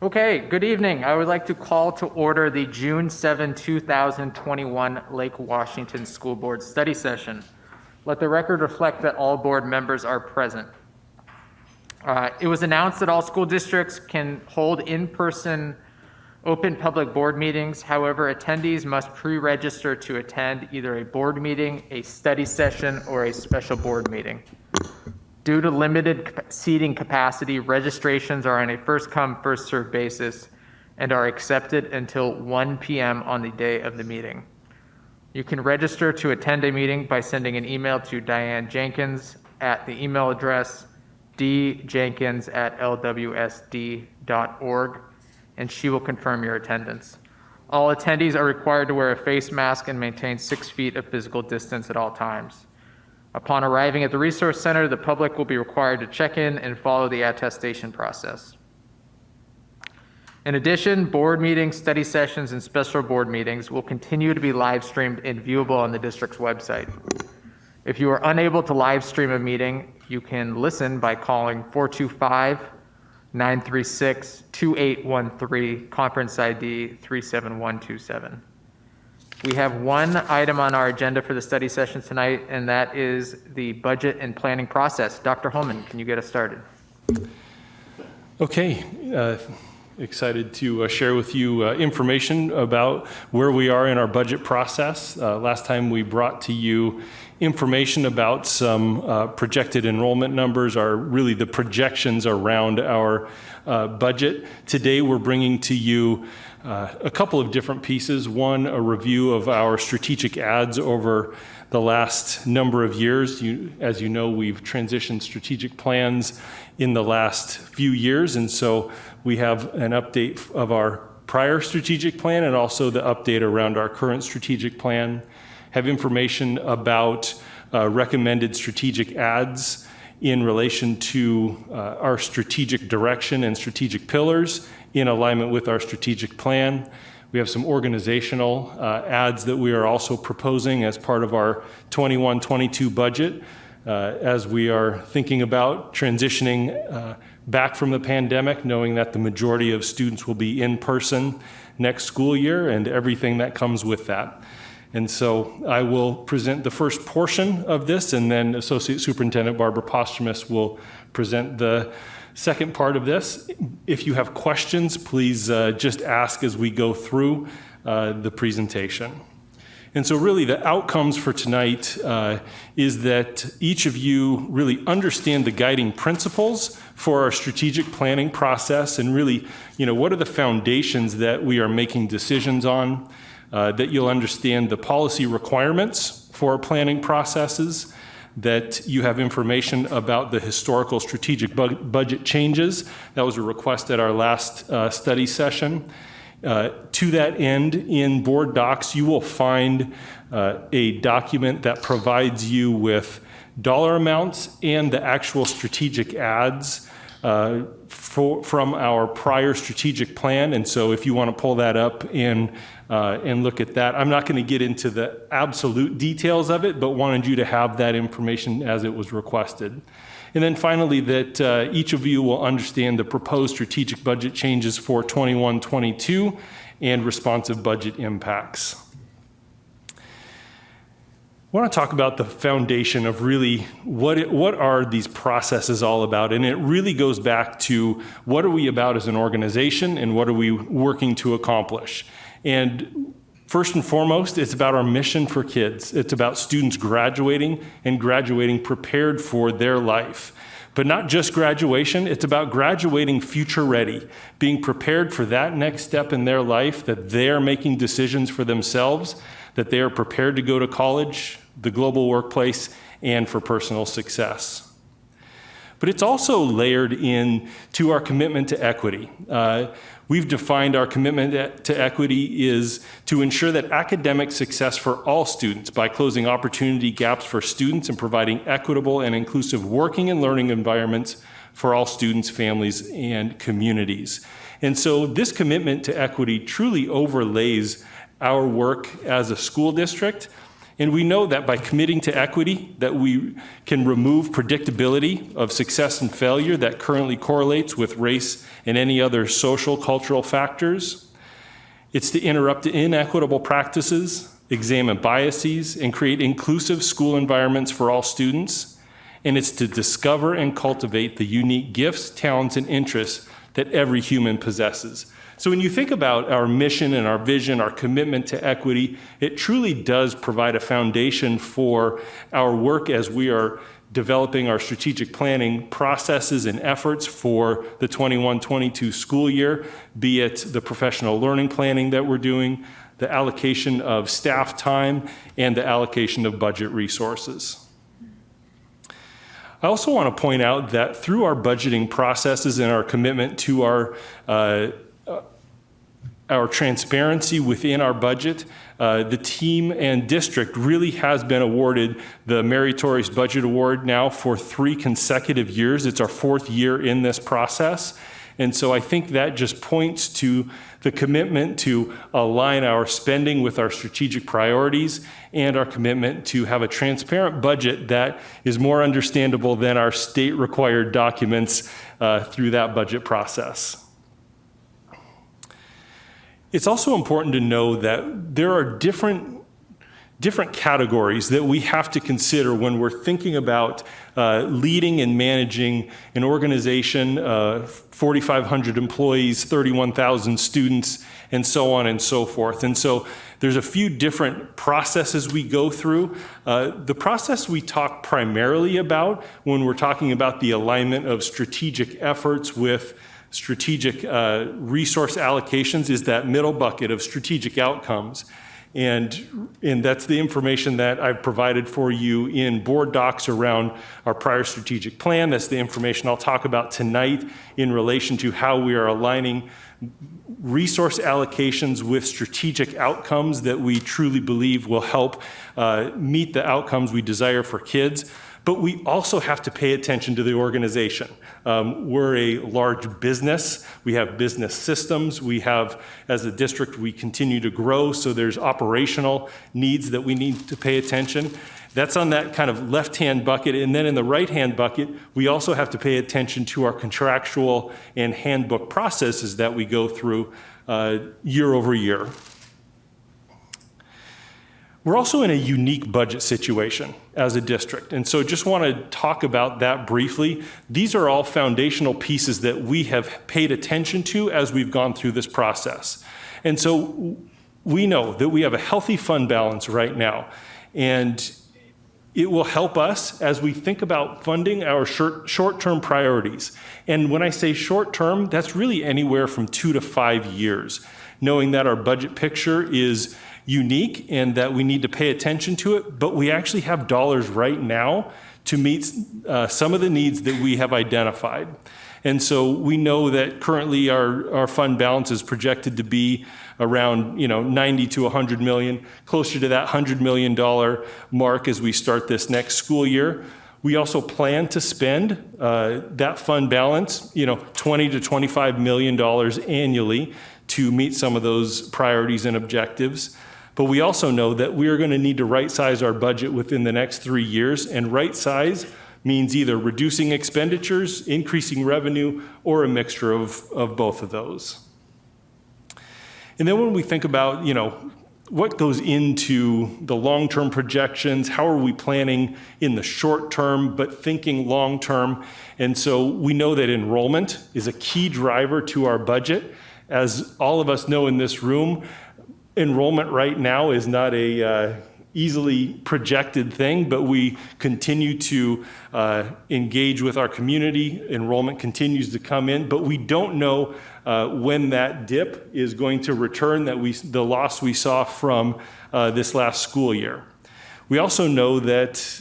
Okay, good evening. I would like to call to order the June 7, 2021 Lake Washington School Board Study Session. Let the record reflect that all board members are present. It was announced that all school districts can hold in-person open public board meetings. However, attendees must pre-register to attend either a board meeting, a study session, or a special board meeting. Due to limited seating capacity, registrations are on a first-come, first-served basis and are accepted until 1 p.m. on the day of the meeting. You can register to attend a meeting by sending an email to Diane Jenkins at the email address djenkins@lwsd.org, and she will confirm your attendance. All attendees are required to wear a face mask and maintain 6 feet of physical distance at all times. Upon arriving at the Resource Center, the public will be required to check in and follow the attestation process. In addition, board meetings, study sessions, and special board meetings will continue to be live streamed and viewable on the district's website. If you are unable to live stream a meeting, you can listen by calling 425-936-2813, conference ID 37127. We have one item on our agenda for the study session tonight, and that is the budget and planning process. Dr. Holman, can you get us started? Okay, excited to share with you information about where we are in our budget process. Last time we brought to you information about some projected enrollment numbers, are really the projections around our budget. Today we're bringing to you a couple of different pieces. One, a review of our strategic ads over the last number of years. As you know, we've transitioned strategic plans in the last few years, and so we have an update of our prior strategic plan and also the update around our current strategic plan. Have information about recommended strategic ads in relation to our strategic direction and strategic pillars in alignment with our strategic plan. We have some organizational ads that we are also proposing as part of our 21-22 budget as we are thinking about transitioning back from the pandemic, knowing that the majority of students will be in person next school year and everything that comes with that. And so I will present the first portion of this, and then Associate Superintendent Barbara Posthumus will present the second part of this. If you have questions, please just ask as we go through the presentation. And so really the outcomes for tonight is that each of you really understand the guiding principles for our strategic planning process, and really, what are the foundations that we are making decisions on, that you'll understand the policy requirements for our planning processes, that you have information about the historical strategic budget changes. That was a request at our last study session. To that end, in board docs, you will find a document that provides you with dollar amounts and the actual strategic ads from our prior strategic plan. And so if you want to pull that up and look at that, I'm not going to get into the absolute details of it, but wanted you to have that information as it was requested. And then finally, that each of you will understand the proposed strategic budget changes for 21-22 and responsive budget impacts. I want to talk about the foundation of really what are these processes all about, and it really goes back to what are we about as an organization and what are we working to accomplish. And first and foremost, it's about our mission for kids. It's about students graduating and graduating prepared for their life. But not just graduation, it's about graduating future ready, being prepared for that next step in their life, that they're making decisions for themselves, that they are prepared to go to college, the global workplace, and for personal success. But it's also layered in to our commitment to equity. We've defined our commitment to equity is to ensure that academic success for all students by closing opportunity gaps for students and providing equitable and inclusive working and learning environments for all students, families, and communities. And so this commitment to equity truly overlays our work as a school district And we know that by committing to equity, that we can remove predictability of success and failure that currently correlates with race and any other social, cultural factors. It's to interrupt inequitable practices, examine biases, and create inclusive school environments for all students. And it's to discover and cultivate the unique gifts, talents, and interests that every human possesses. So when you think about our mission and our vision, our commitment to equity, it truly does provide a foundation for our work as we are developing our strategic planning processes and efforts for the 21-22 school year, be it the professional learning planning that we're doing, the allocation of staff time, and the allocation of budget resources. I also want to point out that through our budgeting processes and our commitment to our transparency within our budget, the team and district really has been awarded the Meritorious Budget Award now for 3 consecutive years. It's our 4th year in this process. And so I think that just points to the commitment to align our spending with our strategic priorities and our commitment to have a transparent budget that is more understandable than our state-required documents through that budget process. It's also important to know that there are different categories that we have to consider when we're thinking about leading and managing an organization, 4,500 employees, 31,000 students, and so on and so forth. And so there's a few different processes we go through. The process we talk primarily about when we're talking about the alignment of strategic efforts with strategic resource allocations is that middle bucket of strategic outcomes. And that's the information that I've provided for you in board docs around our prior strategic plan. That's the information I'll talk about tonight in relation to how we are aligning resource allocations with strategic outcomes that we truly believe will help meet the outcomes we desire for kids. But we also have to pay attention to the organization. We're a large business. We have business systems. We have, as a district, we continue to grow, so there's operational needs that we need to pay attention. That's on that kind of left-hand bucket. And then in the right-hand bucket, we also have to pay attention to our contractual and handbook processes that we go through year over year. We're also in a unique budget situation as a district, and so just want to talk about that briefly. These are all foundational pieces that we have paid attention to as we've gone through this process. And so we know that we have a healthy fund balance right now, and it will help us as we think about funding our short-term priorities. And when I say short-term, that's really anywhere from 2 to 5 years, knowing that our budget picture is unique and that we need to pay attention to it, but we actually have dollars right now to meet some of the needs that we have identified. And so we know that currently our fund balance is projected to be around 90 to 100 million, closer to that $100 million mark as we start this next school year. We also plan to spend that fund balance, $20 to $25 million annually to meet some of those priorities and objectives. But we also know that we are going to need to right-size our budget within the next 3 years, and right-size means either reducing expenditures, increasing revenue, or a mixture of both of those. And then when we think about, what goes into the long-term projections, how are we planning in the short term, but thinking long-term? And so we know that enrollment is a key driver to our budget. As all of us know in this room, enrollment right now is not a easily projected thing, but we continue to engage with our community. Enrollment continues to come in, but we don't know when that dip is going to return, the loss we saw from this last school year. We also know that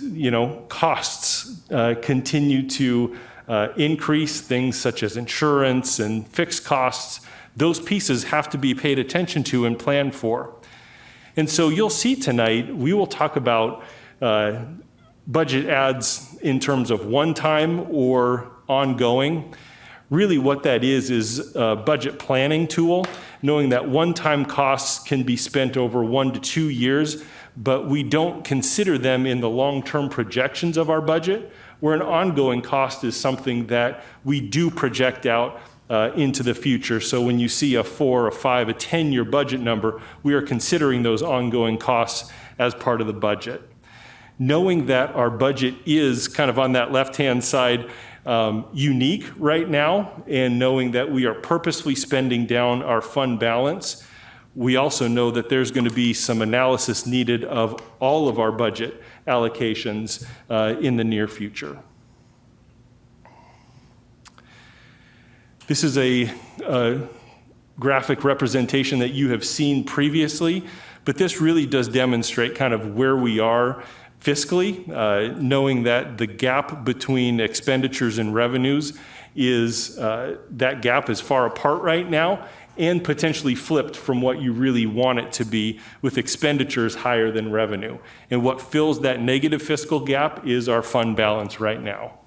costs continue to increase, things such as insurance and fixed costs. Those pieces have to be paid attention to and planned for. And so you'll see tonight, we will talk about budget adds in terms of one-time or ongoing. Really what that is a budget planning tool, knowing that one-time costs can be spent over 1 to 2 years, but we don't consider them in the long-term projections of our budget, where an ongoing cost is something that we do project out into the future. So when you see a 4, a 5, a 10-year budget number, we are considering those ongoing costs as part of the budget. Knowing that our budget is kind of on that left-hand side unique right now, and knowing that we are purposefully spending down our fund balance, we also know that there's going to be some analysis needed of all of our budget allocations in the near future. This is a graphic representation that you have seen previously, but this really does demonstrate kind of where we are fiscally, knowing that the gap between expenditures and revenues is, that gap is far apart right now, and potentially flipped from what you really want it to be, with expenditures higher than revenue. And what fills that negative fiscal gap is our fund balance right now.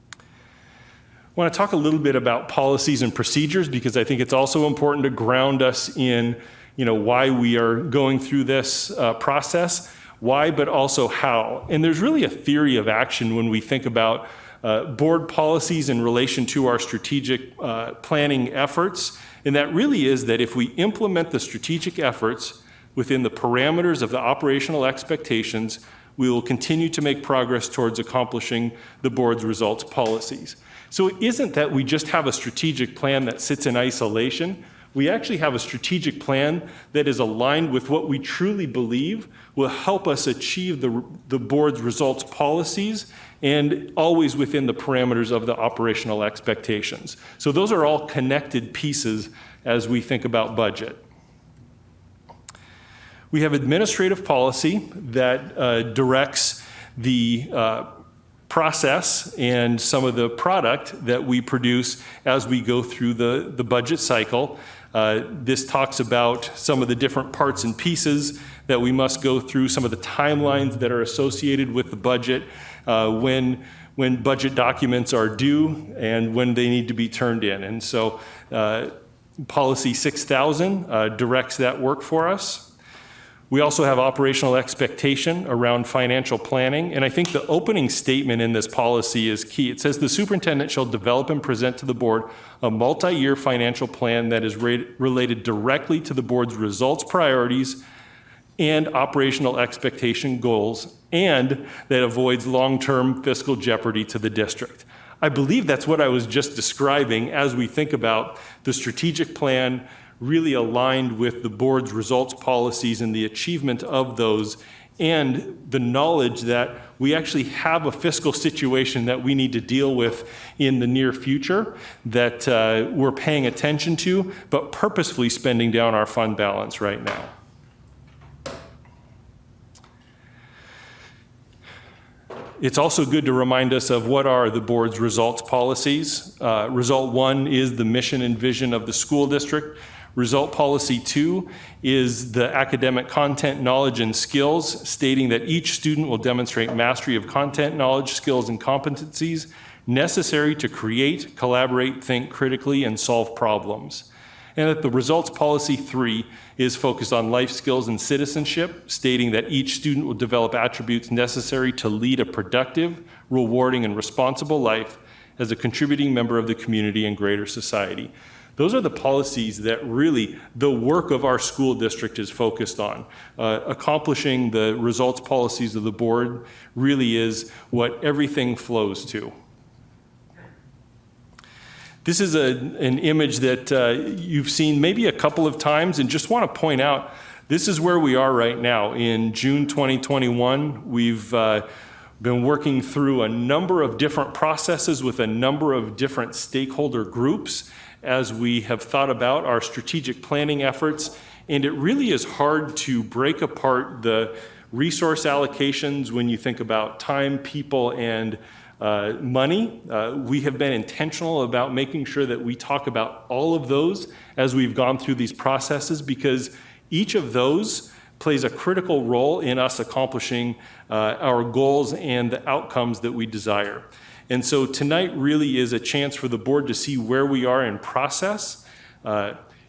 I want to talk a little bit about policies and procedures, because I think it's also important to ground us in, why we are going through this process, why, but also how. And there's really a theory of action when we think about board policies in relation to our strategic planning efforts. And that really is that if we implement the strategic efforts within the parameters of the operational expectations, we will continue to make progress towards accomplishing the board's results policies. So it isn't that we just have a strategic plan that sits in isolation. We actually have a strategic plan that is aligned with what we truly believe will help us achieve the board's results policies, and always within the parameters of the operational expectations. So those are all connected pieces as we think about budget. We have administrative policy that directs the process and some of the product that we produce as we go through the budget cycle. This talks about some of the different parts and pieces that we must go through, some of the timelines that are associated with the budget, when budget documents are due and when they need to be turned in. And so Policy 6000 directs that work for us. We also have operational expectation around financial planning, and I think the opening statement in this policy is key. It says the superintendent shall develop and present to the board a multi-year financial plan that is related directly to the board's results priorities and operational expectation goals, and that avoids long-term fiscal jeopardy to the district. I believe that's what I was just describing as we think about the strategic plan really aligned with the board's results policies and the achievement of those, and the knowledge that we actually have a fiscal situation that we need to deal with in the near future that we're paying attention to, but purposefully spending down our fund balance right now. It's also good to remind us of what are the board's results policies. Result 1 is the mission and vision of the school district. Result Policy 2 is the academic content, knowledge, and skills, stating that each student will demonstrate mastery of content, knowledge, skills, and competencies necessary to create, collaborate, think critically, and solve problems. And that the Results Policy 3 is focused on life skills and citizenship, stating that each student will develop attributes necessary to lead a productive, rewarding, and responsible life as a contributing member of the community and greater society. Those are the policies that really the work of our school district is focused on. Accomplishing the results policies of the board really is what everything flows to. This is an image that you've seen maybe a couple of times, and just want to point out, this is where we are right now. In June 2021, we've been working through a number of different processes with a number of different stakeholder groups as we have thought about our strategic planning efforts. And it really is hard to break apart the resource allocations when you think about time, people, and money. We have been intentional about making sure that we talk about all of those as we've gone through these processes, because each of those plays a critical role in us accomplishing our goals and the outcomes that we desire. And so tonight really is a chance for the board to see where we are in process.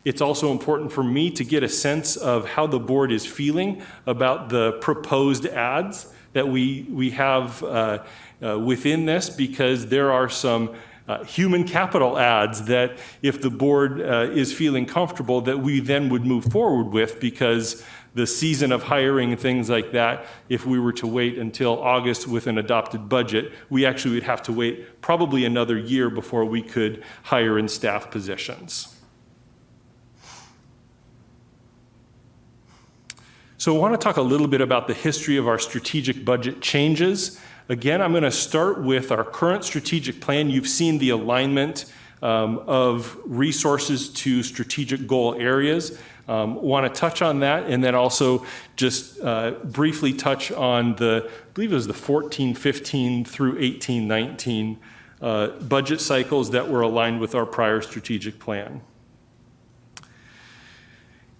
It's also important for me to get a sense of how the board is feeling about the proposed adds that we have within this, because there are some human capital adds that if the board is feeling comfortable that we then would move forward with, because the season of hiring and things like that, if we were to wait until August with an adopted budget, we actually would have to wait probably another year before we could hire in staff positions. So I want to talk a little bit about the history of our strategic budget changes. Again, I'm going to start with our current strategic plan. You've seen the alignment of resources to strategic goal areas. Want to touch on that, and then also just briefly touch on I believe it was the 14-15 through 18-19 budget cycles that were aligned with our prior strategic plan.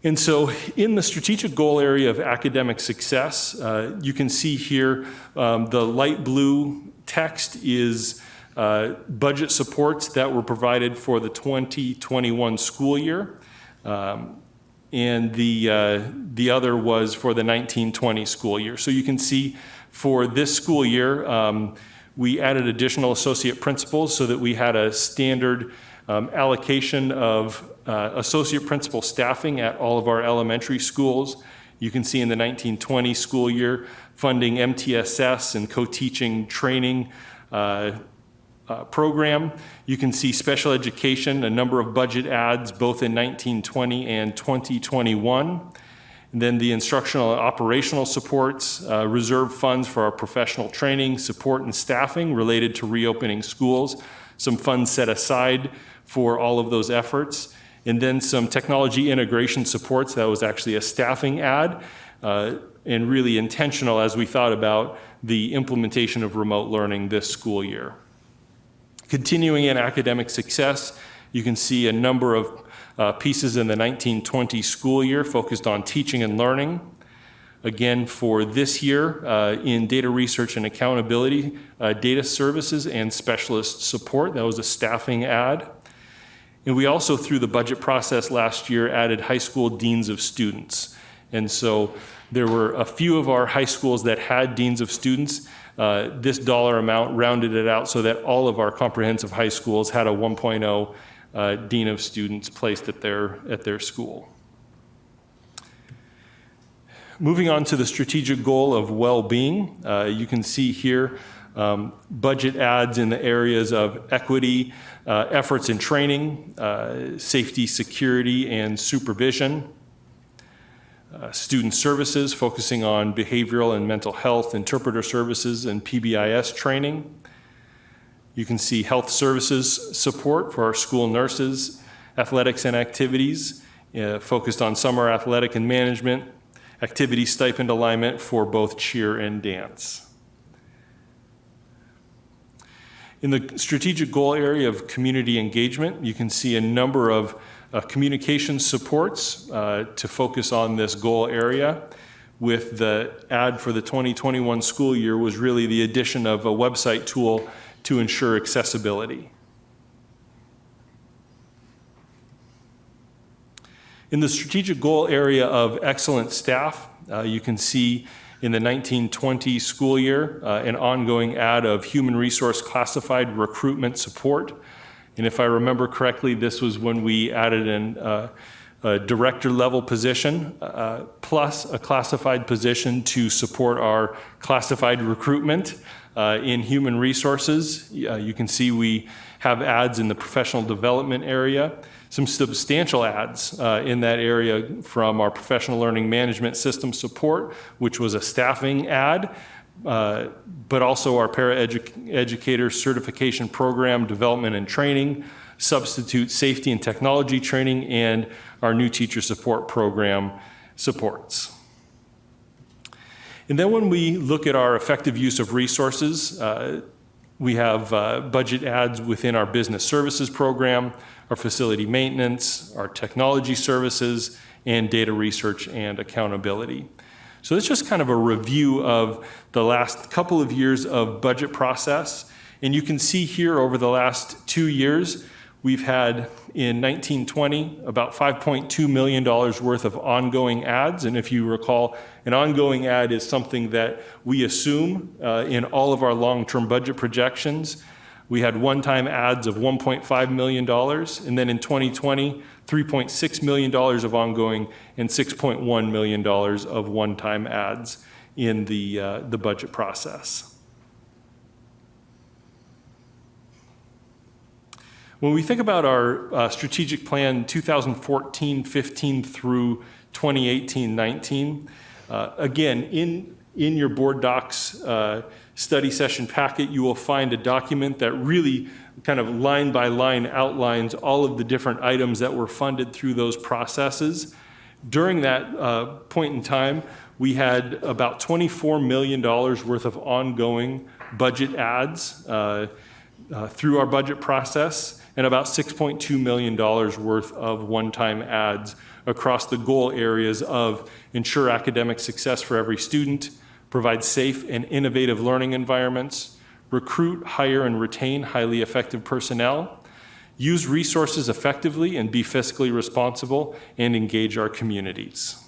And so in the strategic goal area of academic success, you can see here the light blue text is budget supports that were provided for the 2021 school year. And the other was for the 1920 school year. So you can see for this school year, we added additional associate principals so that we had a standard allocation of associate principal staffing at all of our elementary schools. You can see in the 1920 school year, funding MTSS and co-teaching training program. You can see special education, a number of budget adds both in 1920 and 2021. And then the instructional and operational supports, reserve funds for our professional training, support, and staffing related to reopening schools. Some funds set aside for all of those efforts. And then some technology integration supports. That was actually a staffing add, and really intentional as we thought about the implementation of remote learning this school year. Continuing in academic success, you can see a number of pieces in the 1920 school year focused on teaching and learning. Again, for this year, in data research and accountability, data services and specialist support, that was a staffing add. And we also, through the budget process last year, added high school deans of students. And so there were a few of our high schools that had deans of students. This dollar amount rounded it out so that all of our comprehensive high schools had a 1.0 dean of students placed at their school. Moving on to the strategic goal of well-being, you can see here budget adds in the areas of equity, efforts in training, safety, security, and supervision. Student services, focusing on behavioral and mental health, interpreter services, and PBIS training. You can see health services support for our school nurses, athletics and activities, focused on summer athletic and management, activity stipend alignment for both cheer and dance. In the strategic goal area of community engagement, you can see a number of communication supports to focus on this goal area. With the add for the 2021 school year was really the addition of a website tool to ensure accessibility. In the strategic goal area of excellent staff, you can see in the 1920 school year an ongoing add of human resource classified recruitment support. And if I remember correctly, this was when we added a director level position plus a classified position to support our classified recruitment in human resources. You can see we have adds in the professional development area, some substantial adds in that area from our professional learning management system support, which was a staffing add, but also our paraeducator certification program development and training, substitute safety and technology training, and our new teacher support program supports. And then when we look at our effective use of resources, we have budget adds within our business services program, our facility maintenance, our technology services, and data research and accountability. So it's just kind of a review of the last couple of years of budget process. And you can see here over the last 2 years, we've had in 1920 about $5.2 million worth of ongoing ads. And if you recall, an ongoing ad is something that we assume in all of our long-term budget projections. We had one-time ads of $1.5 million. And then in 2020, $3.6 million of ongoing and $6.1 million of one-time ads in the budget process. When we think about our strategic plan 2014-15 through 2018-19, again, in your board docs study session packet, you will find a document that really kind of line by line outlines all of the different items that were funded through those processes. During that point in time, we had about $24 million worth of ongoing budget ads through our budget process, and about $6.2 million worth of one-time ads across the goal areas of ensure academic success for every student, provide safe and innovative learning environments, recruit, hire, and retain highly effective personnel, use resources effectively and be fiscally responsible, and engage our communities.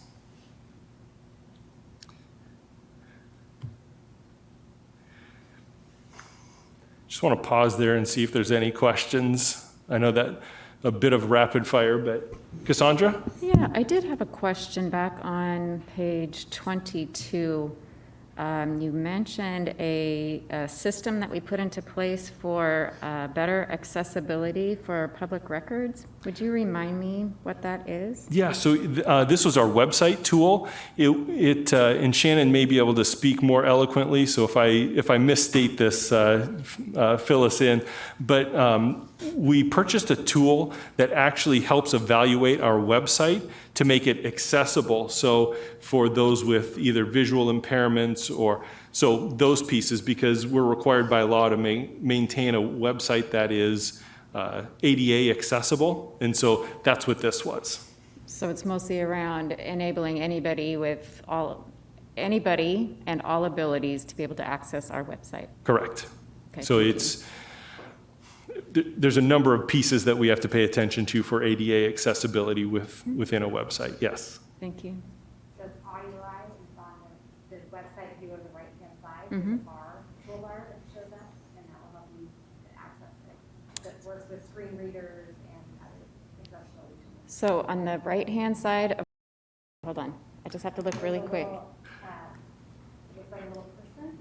Just want to pause there and see if there's any questions. I know that a bit of rapid fire, but Cassandra? Yeah, I did have a question back on page 22. You mentioned a system that we put into place for better accessibility for public records. Would you remind me what that is? Yeah, so this was our website tool. And Shannon may be able to speak more eloquently, so if I misstate this, fill us in. But we purchased a tool that actually helps evaluate our website to make it accessible. So for those with either visual impairments or so those pieces, because we're required by law to maintain a website that is ADA accessible. And so that's what this was. So it's mostly around enabling anybody and all abilities to be able to access our website. Correct. Okay, So thank there's a number of pieces that we have to pay attention to for ADA accessibility within a website. Yes. Thank you. So it's audio eye, it's on the website, if you go to the right-hand side, Mhm. the bar, toolbar that shows up, and that will help you access it. That works with screen readers and other accessibility tools. So on the right-hand side of, hold on, I just have to look really quick. It looks like a little person,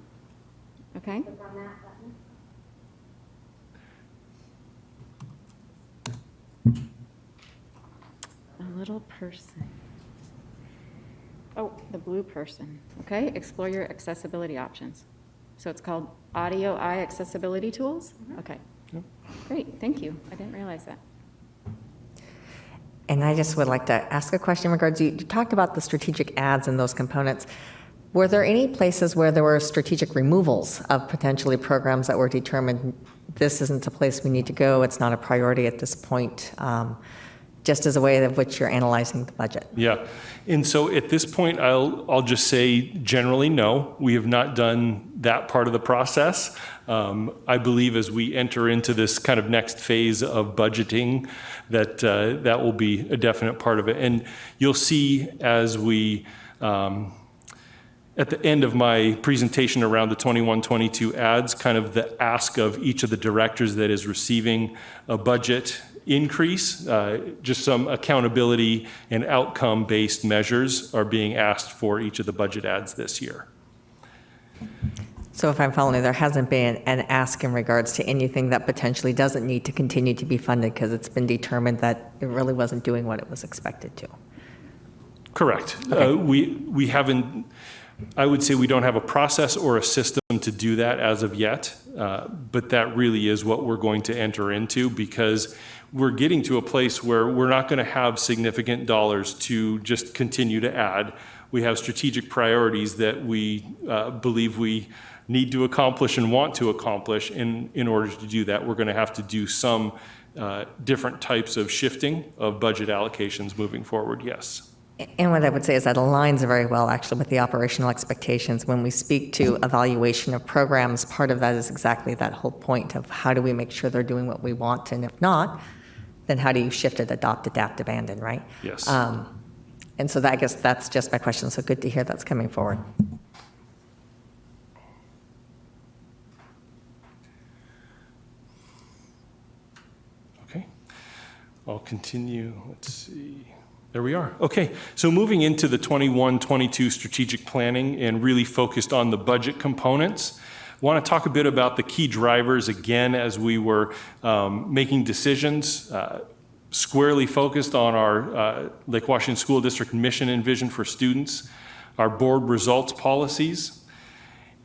Okay? click on that button. A little person. Oh, the blue person. Okay, explore your accessibility options. So it's called Audio Eye Accessibility Tools? Okay. Yep. Great, thank you. I didn't realize that. And I just would like to ask a question in regards, you talked about the strategic ads and those components. Were there any places where there were strategic removals of potentially programs that were determined, this isn't a place we need to go, it's not a priority at this point, just as a way of which you're analyzing the budget? Yeah. And so at this point, I'll just say generally no. We have not done that part of the process. I believe as we enter into this kind of next phase of budgeting, that that will be a definite part of it. And you'll see as we, at the end of my presentation around the 21-22 ads, kind of the ask of each of the directors that is receiving a budget increase, just some accountability and outcome-based measures are being asked for each of the budget ads this year. So if I'm following, there hasn't been an ask in regards to anything that potentially doesn't need to continue to be funded because it's been determined that it really wasn't doing what it was expected to? Correct. Okay. We haven't, I would say we don't have a process or a system to do that as of yet, but that really is what we're going to enter into because we're getting to a place where we're not going to have significant dollars to just continue to add. We have strategic priorities that we believe we need to accomplish and want to accomplish. In order to do that, we're going to have to do some different types of shifting of budget allocations moving forward, yes. And what I would say is that aligns very well, actually, with the operational expectations. When we speak to evaluation of programs, part of that is exactly that whole point of how do we make sure they're doing what we want, and if not, then how do you shift it, adopt, adapt, abandon, right? Yes. And so that, I guess that's just my question, so good to hear that's coming forward. Okay. I'll continue. Let's see. There we are. Okay. So moving into the 21-22 strategic planning and really focused on the budget components. I want to talk a bit about the key drivers again as we were making decisions, squarely focused on our Lake Washington School District mission and vision for students, our board results policies.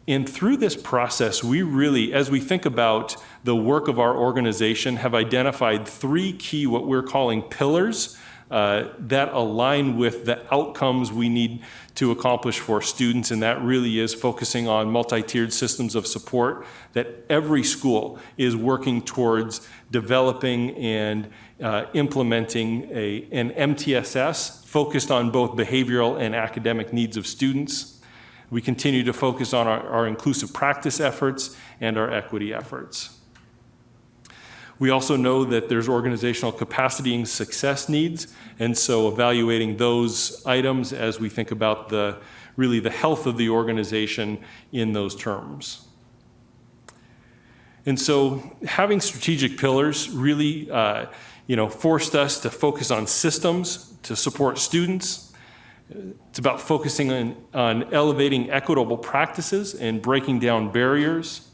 And through this process, we really, as we think about the work of our organization, have identified three key, what we're calling pillars, that align with the outcomes we need to accomplish for students, and that really is focusing on multi-tiered systems of support that every school is working towards developing and implementing an MTSS focused on both behavioral and academic needs of students. We continue to focus on our inclusive practice efforts and our equity efforts. We also know that there's organizational capacity and success needs, and so evaluating those items as we think about really the health of the organization in those terms. And so having strategic pillars really forced us to focus on systems to support students. It's about focusing on elevating equitable practices and breaking down barriers.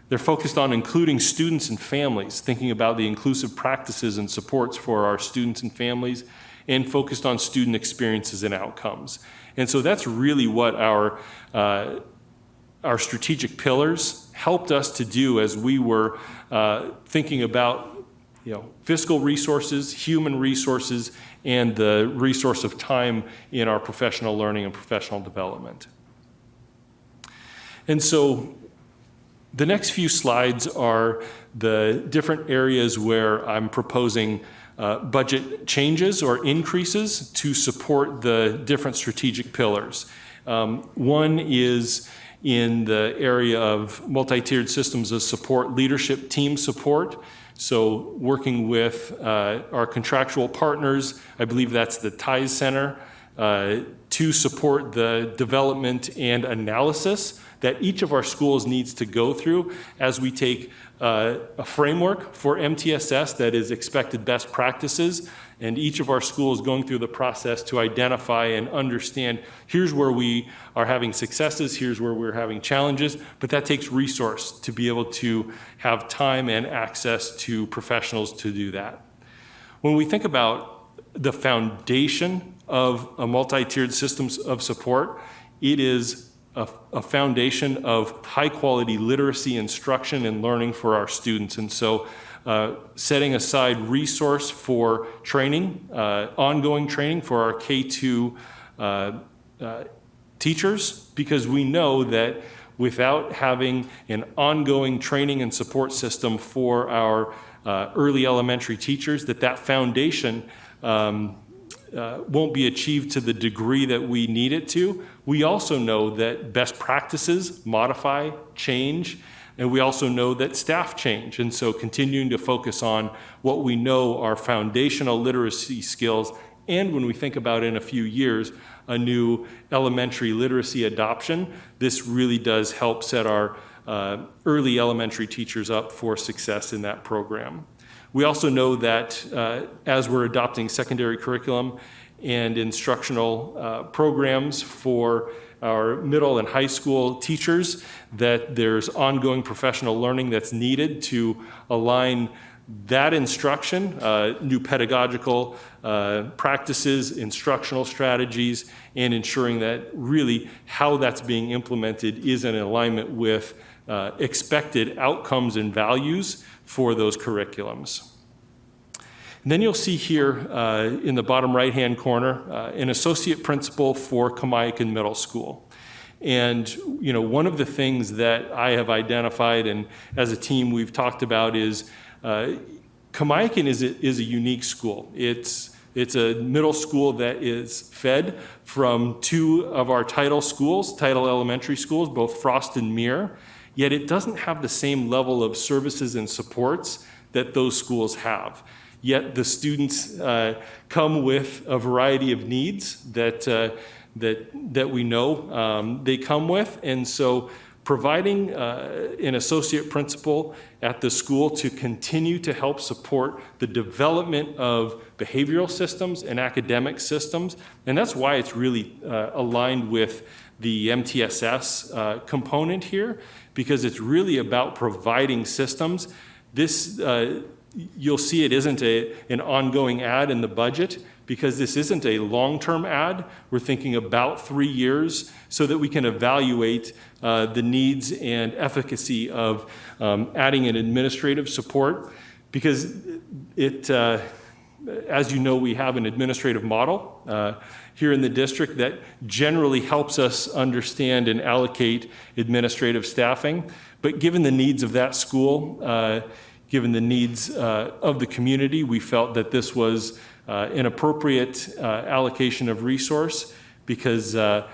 They're focused on including students and families, thinking about the inclusive practices and supports for our students and families, and focused on student experiences and outcomes. And so that's really what our strategic pillars helped us to do as we were thinking about fiscal resources, human resources, and the resource of time in our professional learning and professional development. And so the next few slides are the different areas where I'm proposing budget changes or increases to support the different strategic pillars. One is in the area of multi-tiered systems of support, leadership team support. So working with our contractual partners, I believe that's the TIES Center, to support the development and analysis that each of our schools needs to go through as we take a framework for MTSS that is expected best practices, and each of our schools going through the process to identify and understand, here's where we are having successes, here's where we're having challenges, but that takes resource to be able to have time and access to professionals to do that. When we think about the foundation of a multi-tiered systems of support, it is a foundation of high-quality literacy instruction and learning for our students. And so setting aside resource for training, ongoing training for our K-2 teachers, because we know that without having an ongoing training and support system for our early elementary teachers, that foundation won't be achieved to the degree that we need it to. We also know that best practices modify, change, and we also know that staff change. And so continuing to focus on what we know are foundational literacy skills, and when we think about in a few years, a new elementary literacy adoption, this really does help set our early elementary teachers up for success in that program. We also know that as we're adopting secondary curriculum and instructional programs for our middle and high school teachers, that there's ongoing professional learning that's needed to align that instruction, new pedagogical practices, instructional strategies, and ensuring that really how that's being implemented is in alignment with expected outcomes and values for those curriculums. And then you'll see here in the bottom right-hand corner an associate principal for Kamiakin Middle School. And one of the things that I have identified and as a team we've talked about is Kamiakin is a unique school. It's It's a middle school that is fed from two of our title schools, title elementary schools, both Frost and Muir, yet it doesn't have the same level of services and supports that those schools have. Yet the students come with a variety of needs that we know they come with, and so providing an associate principal at the school to continue to help support the development of behavioral systems and academic systems, and that's why it's really aligned with the MTSS component here, because it's really about providing systems. This, you'll see it isn't an ongoing ad in the budget, because this isn't a long-term ad. We're thinking about 3 years so that we can evaluate the needs and efficacy of adding an administrative support, because it, as you know, we have an administrative model here in the district that generally helps us understand and allocate administrative staffing. But given the needs of that school, given the needs of the community, we felt that this was an appropriate allocation of resource, because the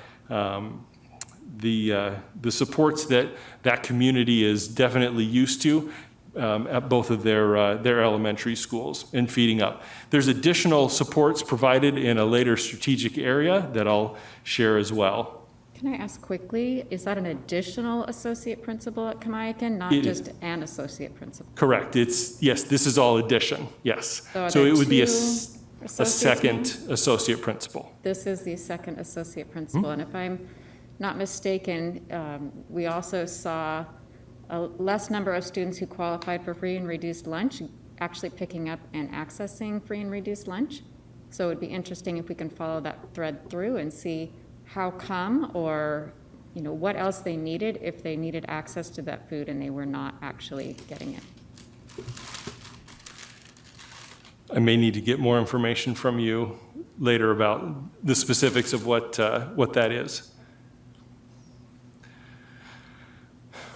supports that community is definitely used to at both of their elementary schools and feeding up. There's additional supports provided in a later strategic area that I'll share as well. Can I ask quickly, is that an additional associate principal at Kamiakin, not It just an associate principal? Correct. Yes, this is all addition, yes. So are So there it would be a two associates second now? associate principal. This is the second associate principal, and if I'm not mistaken, we also saw a less number of students who qualified for free and reduced lunch actually picking up and accessing free and reduced lunch. So it would be interesting if we can follow that thread through and see how come, or what else they needed if they needed access to that food and they were not actually getting it. I may need to get more information from you later about the specifics of what that is.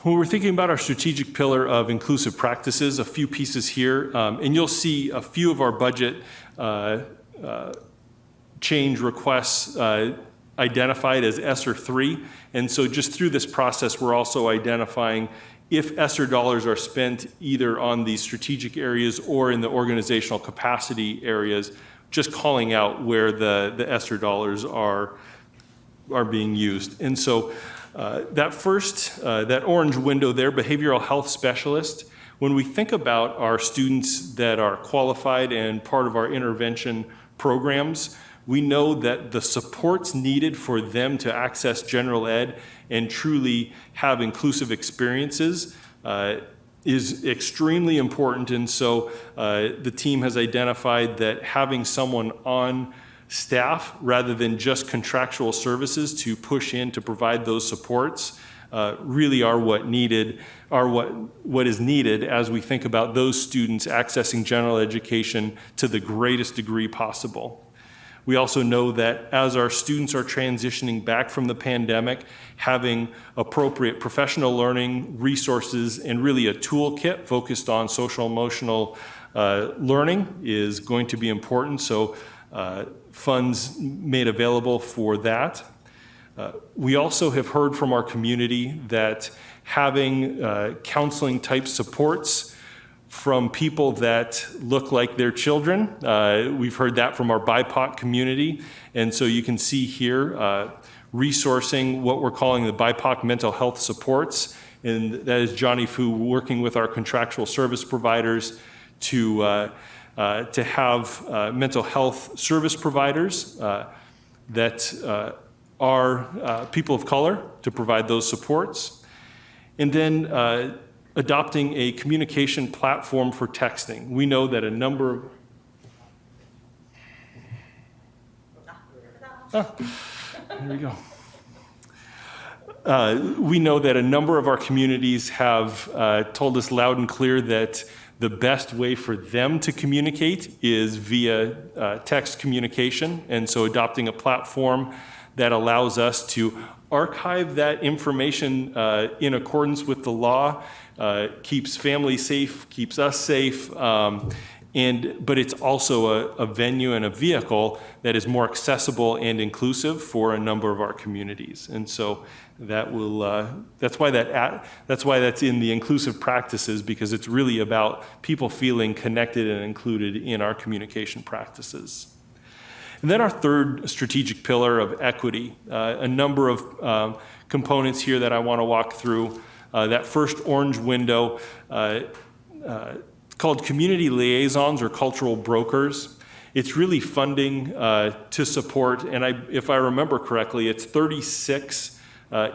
When we're thinking about our strategic pillar of inclusive practices, a few pieces here, and you'll see a few of our budget change requests identified as ESSER 3. And so just through this process, we're also identifying if ESSER dollars are spent either on the strategic areas or in the organizational capacity areas, just calling out where the ESSER dollars are being used. And so that first, that orange window there, behavioral health specialist, when we think about our students that are qualified and part of our intervention programs, we know that the supports needed for them to access general ed and truly have inclusive experiences is extremely important. And so the team has identified that having someone on staff rather than just contractual services to push in to provide those supports really are what is needed as we think about those students accessing general education to the greatest degree possible. We also know that as our students are transitioning back from the pandemic, having appropriate professional learning resources and really a toolkit focused on social emotional learning is going to be important. So funds made available for that. We also have heard from our community that having counseling type supports from people that look like their children. We've heard that from our BIPOC community. And so you can see here resourcing what we're calling the BIPOC mental health supports. And that is Johnny Fu working with our contractual service providers to have mental health service providers that are people of color to provide those supports. And then adopting a communication platform for texting. We know that a number of... There we go. We know that a number of our communities have told us loud and clear that the best way for them to communicate is via text communication. And so adopting a platform that allows us to archive that information in accordance with the law, keeps families safe, keeps us safe, and but it's also a venue and a vehicle that is more accessible and inclusive for a number of our communities. And so that will, that's why that's in the inclusive practices, because it's really about people feeling connected and included in our communication practices. And then our third strategic pillar of equity, a number of components here that I want to walk through. That first orange window, called community liaisons or cultural brokers. It's really funding to support, and if I remember correctly, it's 36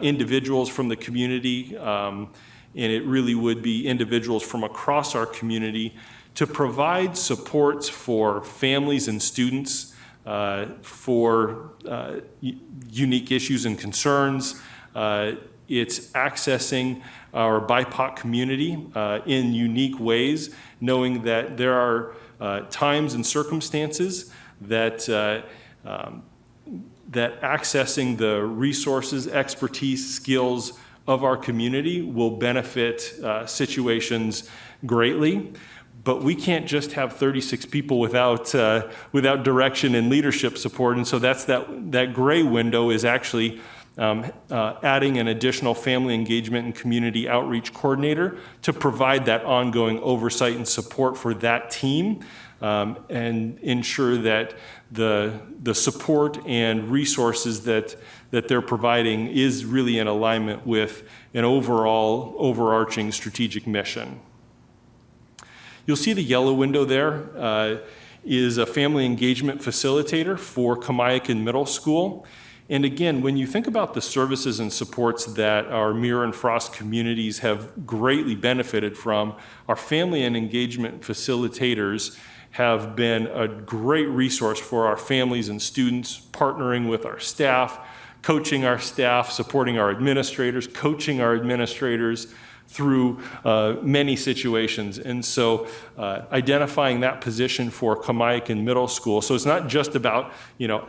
individuals from the community, and it really would be individuals from across our community to provide supports for families and students for unique issues and concerns. It's accessing our BIPOC community in unique ways, knowing that there are times and circumstances that that accessing the resources, expertise, skills of our community will benefit situations greatly. But we can't just have 36 people without direction and leadership support. And so that gray window is actually adding an additional family engagement and community outreach coordinator to provide that ongoing oversight and support for that team, and ensure that the support and resources that they're providing is really in alignment with an overall overarching strategic mission. You'll see the yellow window there is a family engagement facilitator for Kamiakin Middle School. And again, when you think about the services and supports that our Muir and Frost communities have greatly benefited from, our family and engagement facilitators have been a great resource for our families and students, partnering with our staff, coaching our staff, supporting our administrators, coaching our administrators through many situations. And so identifying that position for Kamiakin Middle School. So it's not just about,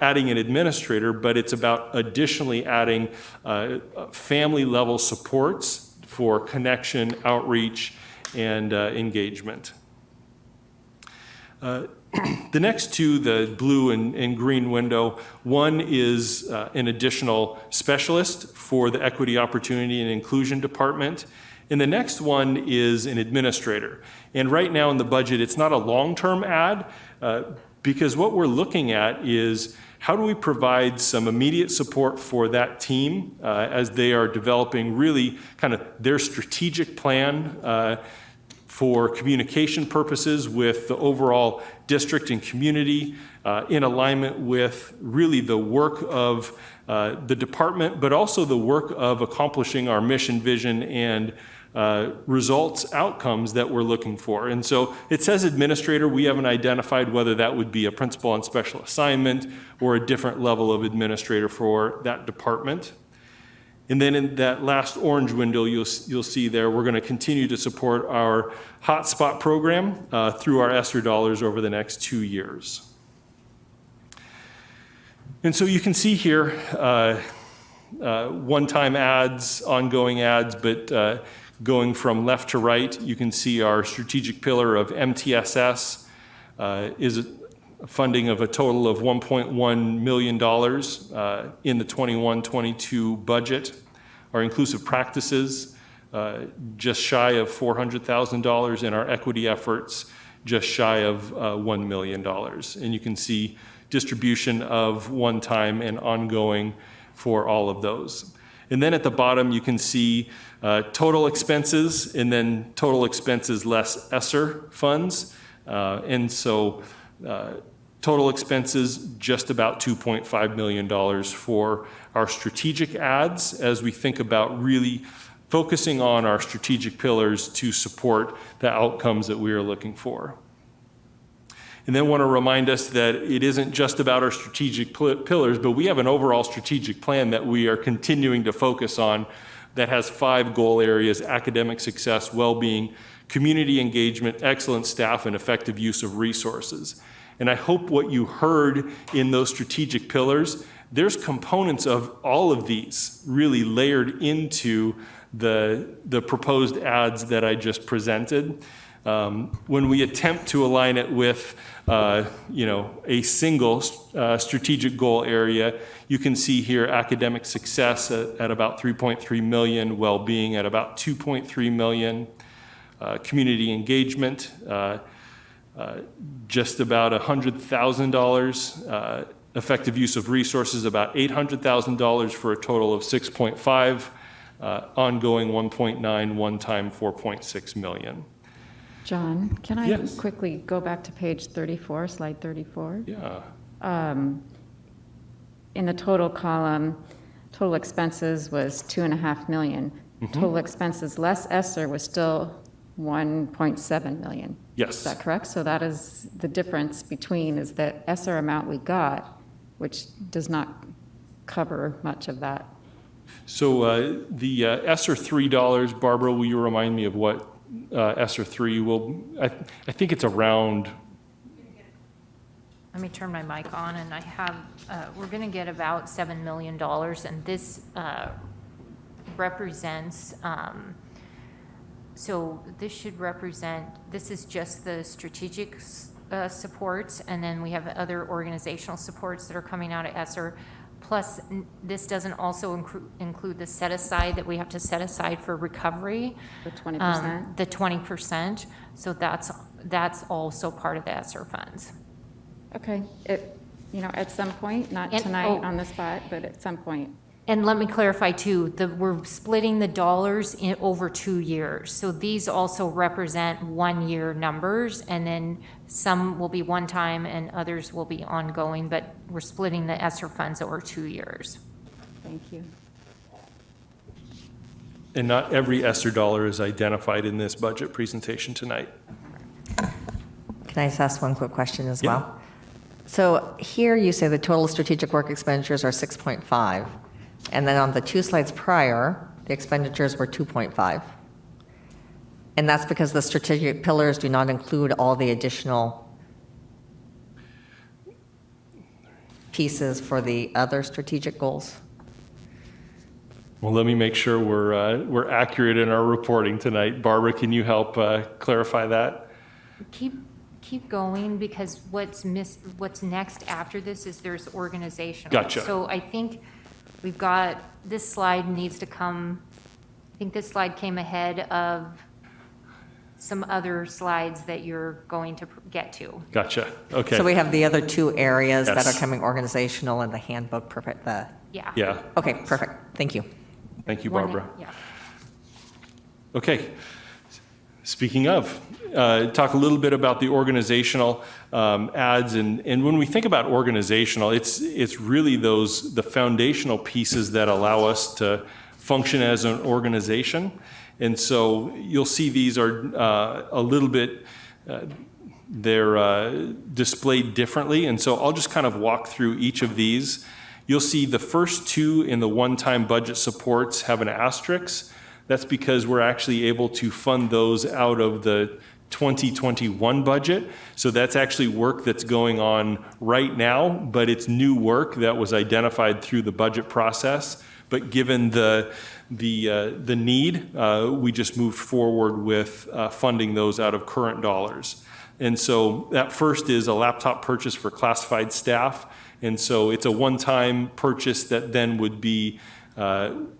adding an administrator, but it's about additionally adding family level supports for connection, outreach, and engagement. The next two, the blue and green window, one is an additional specialist for the Equity, Opportunity, and Inclusion Department. And the next one is an administrator. And right now in the budget, it's not a long-term add, because what we're looking at is how do we provide some immediate support for that team as they are developing really kind of their strategic plan for communication purposes with the overall district and community, in alignment with really the work of the department, but also the work of accomplishing our mission, vision, and results, outcomes that we're looking for. And so it says administrator. We haven't identified whether that would be a principal on special assignment or a different level of administrator for that department. And then in that last orange window, you'll see there, we're going to continue to support our hotspot program through our ESSER dollars over the next 2 years. And so you can see here one-time ads, ongoing ads, but going from left to right, you can see our strategic pillar of MTSS is funding of a total of $1.1 million in the 21-22 budget. Our inclusive practices, just shy of $400,000, and our equity efforts, just shy of $1 million. And you can see distribution of one-time and ongoing for all of those. And then at the bottom, you can see total expenses, and then total expenses less ESSER funds. And so total expenses, just about $2.5 million for our strategic ads as we think about really focusing on our strategic pillars to support the outcomes that we are looking for. And then want to remind us that it isn't just about our strategic pillars, but we have an overall strategic plan that we are continuing to focus on that has 5 goal areas: academic success, well-being, community engagement, excellent staff, and effective use of resources. And I hope what you heard in those strategic pillars, there's components of all of these really layered into the proposed ads that I just presented. When we attempt to align it with, a single strategic goal area, you can see here academic success at about 3.3 million, well-being at about 2.3 million, community engagement, just about $100,000, effective use of resources about $800,000 for a total of 6.5, ongoing 1.9, one-time 4.6 million. John, can I Yes. quickly go back to page 34, slide 34? Yeah. In the total column, total expenses was 2.5 million. Total expenses less ESSER was still 1.7 million. Yes. Is that correct? So that is the difference between is the ESSER amount we got, which does not cover much of that. So the ESSER $3, Barbara, will you remind me of what ESSER 3 will, I think it's around, Let me turn my mic on, and I have, we're going to get about $7 million, and this represents, so this should represent, this is just the strategic supports, and then we have other organizational supports that are coming out of ESSER. Plus, this doesn't also include the set aside that we have to set aside for recovery. The 20%? The 20%. So that's also part of the ESSER funds. Okay, at some point, not And- tonight oh. on the spot, but at some point. And let me clarify too, we're splitting the dollars over 2 years. So these also represent 1-year numbers, and then some will be one time and others will be ongoing, but we're splitting the ESSER funds over 2 years. Thank you. and not every ESSER dollar is identified in this budget presentation tonight. Can I just ask one quick question as Yeah. well? So here you say the total strategic work expenditures are 6.5, and then on the 2 slides prior, the expenditures were 2.5. And that's because the strategic pillars do not include all the additional pieces for the other strategic goals? Well, let me make sure we're accurate in our reporting tonight. Barbara, can you help clarify that? Keep going, because what's next after this is there's organizational. Gotcha. So I think we've got, this slide needs to come, I think this slide came ahead of some other slides that you're going to get to. Gotcha. Okay. So we have the other 2 areas that Yes. are coming organizational and the handbook, perfect, Yeah. Yeah. okay, perfect, thank you. Thank you, One- Barbara. Yeah. Okay. Speaking of, talk a little bit about the organizational ads, and when we think about organizational, it's really the foundational pieces that allow us to function as an organization. And so you'll see these are a little bit, they're displayed differently, and so I'll just kind of walk through each of these. You'll see the first 2 in the one-time budget supports have an asterisk. That's because we're actually able to fund those out of the 2021 budget. So that's actually work that's going on right now, but it's new work that was identified through the budget process. But given the need, we just moved forward with funding those out of current dollars. And so that first is a laptop purchase for classified staff. And so it's a one-time purchase that then would be,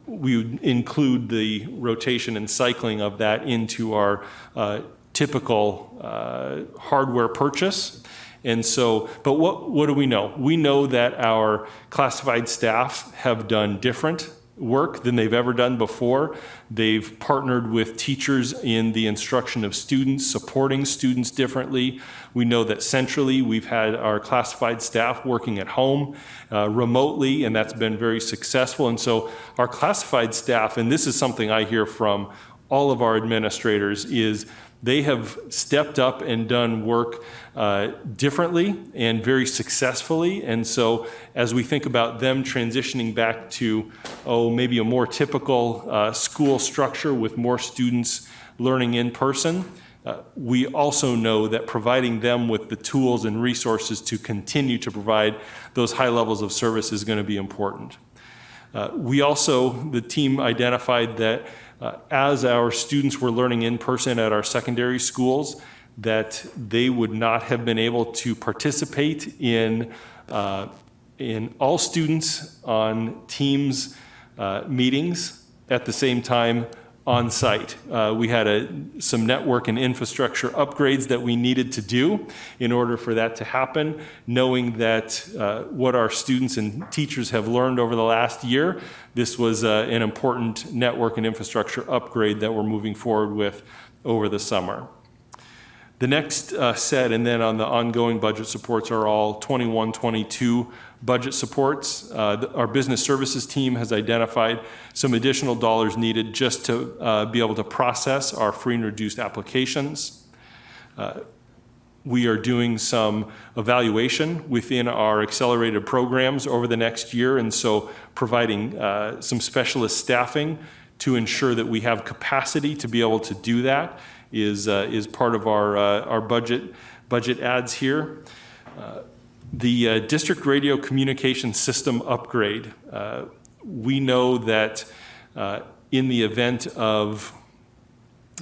we would include the rotation and cycling of that into our typical hardware purchase. And so, but what do we know? We know that our classified staff have done different work than they've ever done before. They've partnered with teachers in the instruction of students, supporting students differently. We know that centrally we've had our classified staff working at home remotely, and that's been very successful. And so our classified staff, and this is something I hear from all of our administrators, is they have stepped up and done work differently and very successfully. And so as we think about them transitioning back to, maybe a more typical school structure with more students learning in person, we also know that providing them with the tools and resources to continue to provide those high levels of service is going to be important. We also, the team identified that as our students were learning in person at our secondary schools, that they would not have been able to participate in all students on Teams meetings at the same time on site. We had some network and infrastructure upgrades that we needed to do in order for that to happen, knowing that what our students and teachers have learned over the last year, this was an important network and infrastructure upgrade that we're moving forward with over the summer. The next set, and then on the ongoing budget supports, are all 21-22 budget supports. Our business services team has identified some additional dollars needed just to be able to process our free and reduced applications. We are doing some evaluation within our accelerated programs over the next year, and so providing some specialist staffing to ensure that we have capacity to be able to do that is part of our budget adds here. The district radio communication system upgrade. We know that in the event of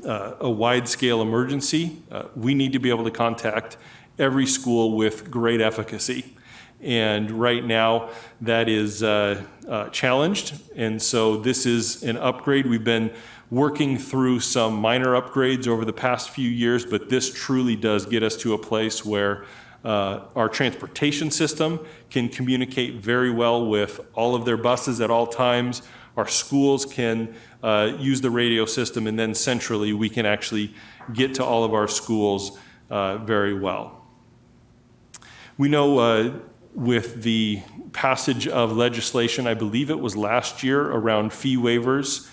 a wide-scale emergency, we need to be able to contact every school with great efficacy. And right now, that is challenged. And so this is an upgrade. We've been working through some minor upgrades over the past few years, but this truly does get us to a place where our transportation system can communicate very well with all of their buses at all times. Our schools can use the radio system, and then centrally we can actually get to all of our schools very well. We know with the passage of legislation, I believe it was last year, around fee waivers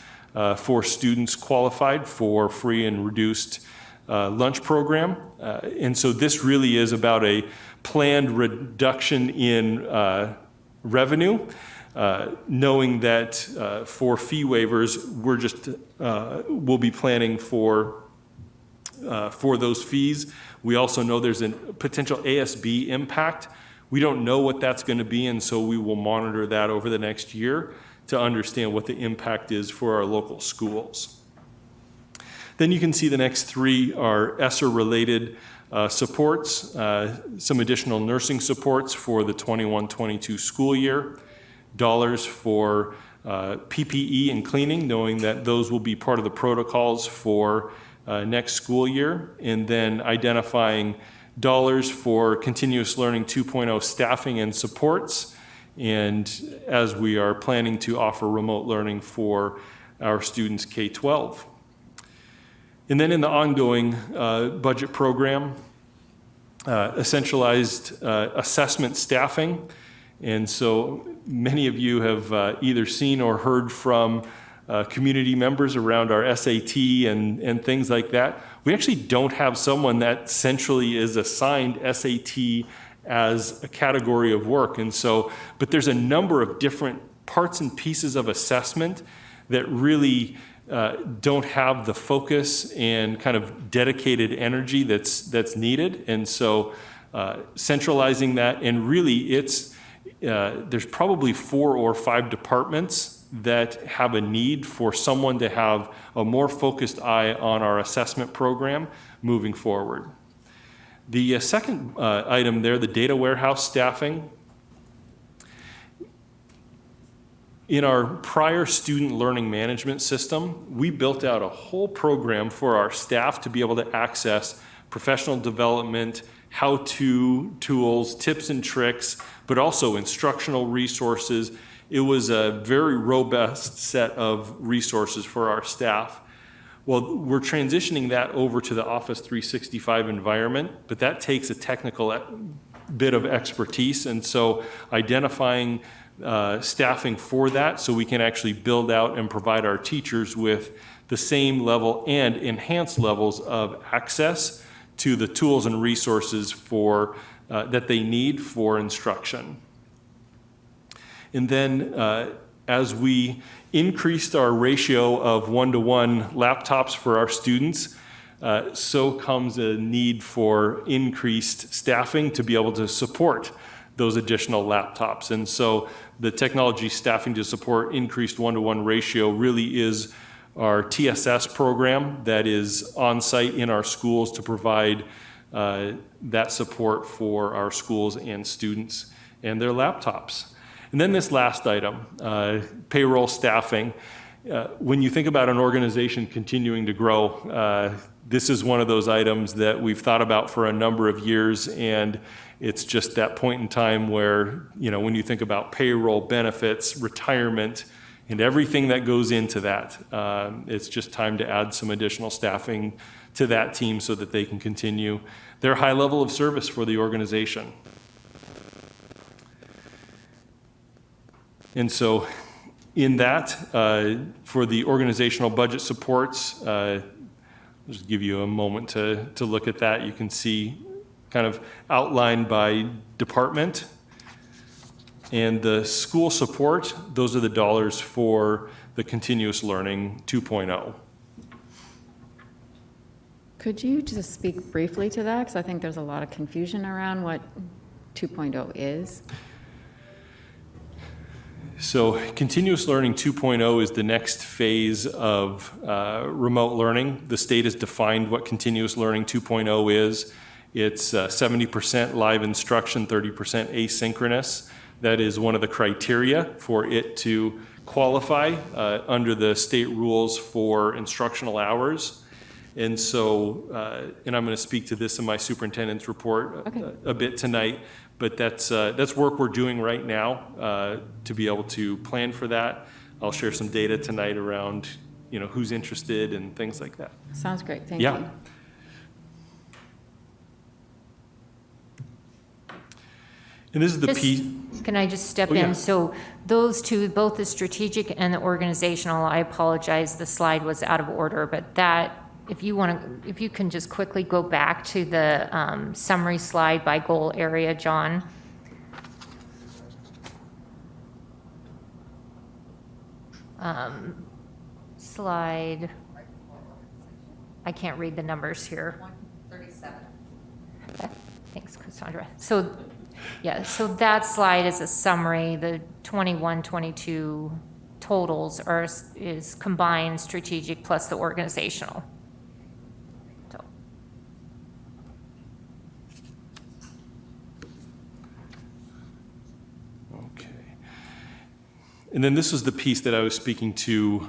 for students qualified for free and reduced lunch program. And so this really is about a planned reduction in revenue, knowing that for fee waivers, we'll be planning for those fees. We also know there's a potential ASB impact. We don't know what that's going to be, and so we will monitor that over the next year to understand what the impact is for our local schools. Then you can see the next three are ESSER-related supports, some additional nursing supports for the 21-22 school year, dollars for PPE and cleaning, knowing that those will be part of the protocols for next school year, and then identifying dollars for continuous learning 2.0 staffing and supports, and as we are planning to offer remote learning for our students K-12. And then in the ongoing budget program, essentialized assessment staffing. And so many of you have either seen or heard from community members around our SAT and things like that. We actually don't have someone that centrally is assigned SAT as a category of work. And so, but there's a number of different parts and pieces of assessment that really don't have the focus and kind of dedicated energy that's needed. And so centralizing that, and really it's, there's probably 4 or 5 departments that have a need for someone to have a more focused eye on our assessment program moving forward. The second item there, the data warehouse staffing. In our prior student learning management system, we built out a whole program for our staff to be able to access professional development, how-to tools, tips and tricks, but also instructional resources. It was a very robust set of resources for our staff. Well, we're transitioning that over to the Office 365 environment, but that takes a technical bit of expertise, and so identifying staffing for that so we can actually build out and provide our teachers with the same level and enhanced levels of access to the tools and resources for that they need for instruction. And then as we increased our ratio of 1-to-1 laptops for our students, so comes a need for increased staffing to be able to support those additional laptops. And so the technology staffing to support increased 1-to-1 ratio really is our TSS program that is on site in our schools to provide that support for our schools and students and their laptops. And then this last item, payroll staffing. When you think about an organization continuing to grow, this is one of those items that we've thought about for a number of years, and it's just that point in time where, when you think about payroll, benefits, retirement, and everything that goes into that, it's just time to add some additional staffing to that team so that they can continue their high level of service for the organization. And so in that, for the organizational budget supports, I'll just give you a moment to look at that. You can see kind of outlined by department. And the school support, those are the dollars for the Continuous Learning 2.0. Could you just speak briefly to that? Because I think there's a lot of confusion around what 2.0 is. So Continuous Learning 2.0 is the next phase of remote learning. The state has defined what Continuous Learning 2.0 is. It's 70% live instruction, 30% asynchronous. That is one of the criteria for it to qualify under the state rules for instructional hours. And so, and I'm going to speak to this in my superintendent's report a bit tonight, but that's work we're doing right now to be able to plan for that. I'll share some data tonight around, who's interested and things like that. Sounds great, thank you. And this is the Just- piece. Can I just step Oh, yeah. in? So those two, both the strategic and the organizational, I apologize, the slide was out of order, but that, if you can just quickly go back to the summary slide by goal area, John. Slide, I can't read the numbers here. 137. Thanks, Cassandra. So, yeah, so that slide is a summary. The 21, 22 totals is combined strategic plus the organizational. So, Okay. And then this is the piece that I was speaking to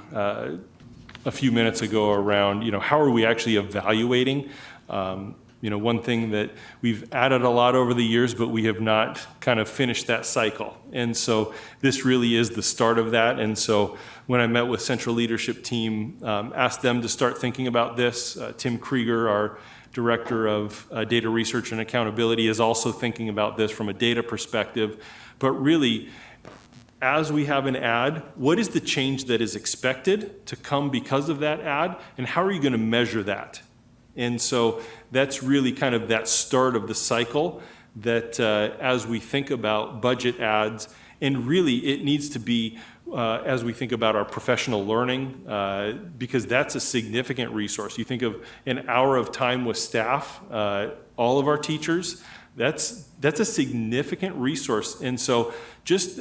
a few minutes ago around, how are we actually evaluating? One thing that we've added a lot over the years, but we have not kind of finished that cycle. And so this really is the start of that. And so when I met with Central Leadership Team, asked them to start thinking about this. Tim Krieger, our Director of Data Research and Accountability, is also thinking about this from a data perspective. But really, as we have an ad, what is the change that is expected to come because of that ad, and how are you going to measure that? And so that's really kind of that start of the cycle that as we think about budget ads, and really it needs to be as we think about our professional learning, because that's a significant resource. You think of an hour of time with staff, all of our teachers, that's a significant resource. And so just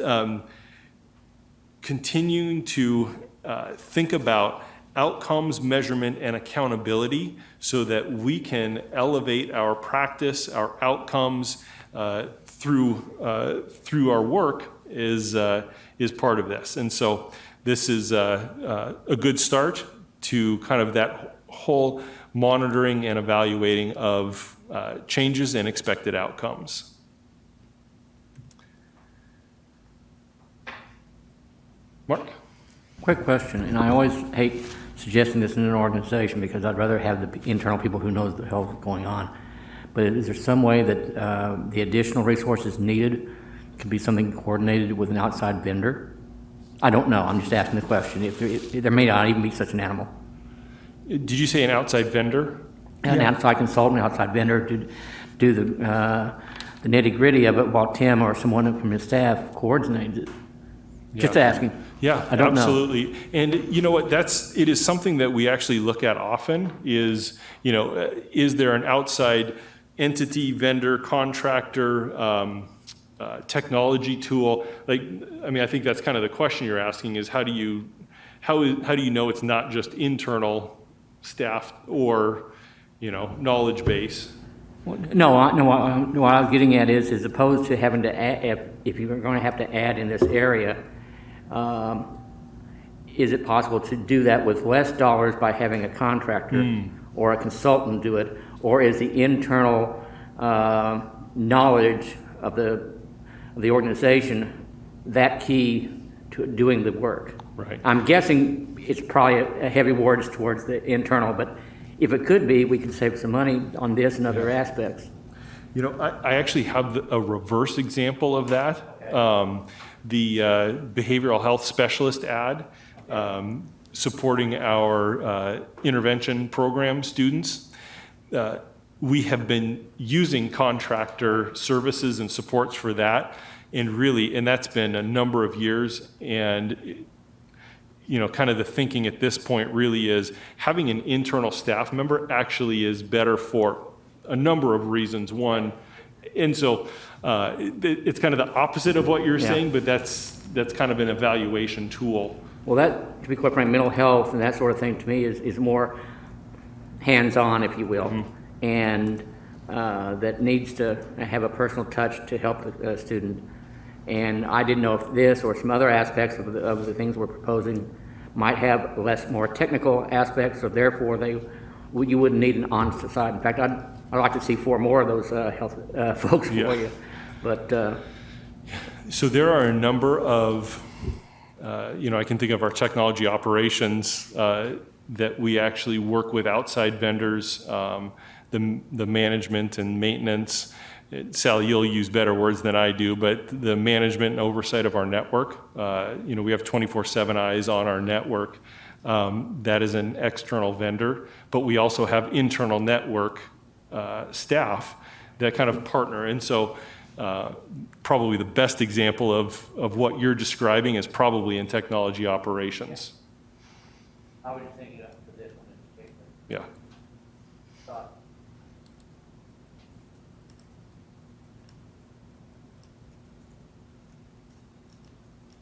continuing to think about outcomes, measurement, and accountability so that we can elevate our practice, our outcomes through our work is part of this. And so this is a good start to kind of that whole monitoring and evaluating of changes and expected outcomes. Mark? Quick question, and I always hate suggesting this in an organization because I'd rather have the internal people who knows the hell's going on. But is there some way that the additional resources needed could be something coordinated with an outside vendor? I don't know. I'm just asking the question. If there may not even be such an animal. Did you say an outside vendor? An outside consultant, outside vendor to do the nitty gritty of it while Tim or someone from his staff coordinates it. Just asking. Yeah, I don't absolutely. And you know what, it is something that we actually look at often is, is there an outside entity, vendor, contractor, technology tool? I think that's kind of the question you're asking is how do how do you know it's not just internal staff or, knowledge base? No, what I was getting at is, as opposed to having to add, if you're going to have to add in this area, is it possible to do that with less dollars by having a contractor or a consultant do it? Or is the internal knowledge of the organization that key to doing the work? Right. I'm guessing it's probably a heavy words towards the internal, but if it could be, we could save some money on this and other aspects. I actually have a reverse example of that. The behavioral health specialist ad supporting our intervention program students. We have been using contractor services and supports for that, and that's been a number of years. And kind of the thinking at this point really is having an internal staff member actually is better for a number of reasons. One, and so it's kind of the opposite of what you're saying, but that's kind of an evaluation tool. Well, that, to be quite frank, mental health and that sort of thing to me is more hands-on, if you will, and that needs to have a personal touch to help the student. And I didn't know if this or some other aspects of the things we're proposing might have more technical aspects, so therefore you wouldn't need an on side. In fact, I'd like to see 4 more of those health folks for you. But so there are a number of, I can think of our technology operations that we actually work with outside vendors, the management and maintenance. Sally, you'll use better words than I do, but the management and oversight of our network. We have 24/7 eyes on our network. That is an external vendor, but we also have internal network staff that kind of partner. And so probably the best example of what you're describing is probably in technology operations. I was thinking for this one in particular. Yeah.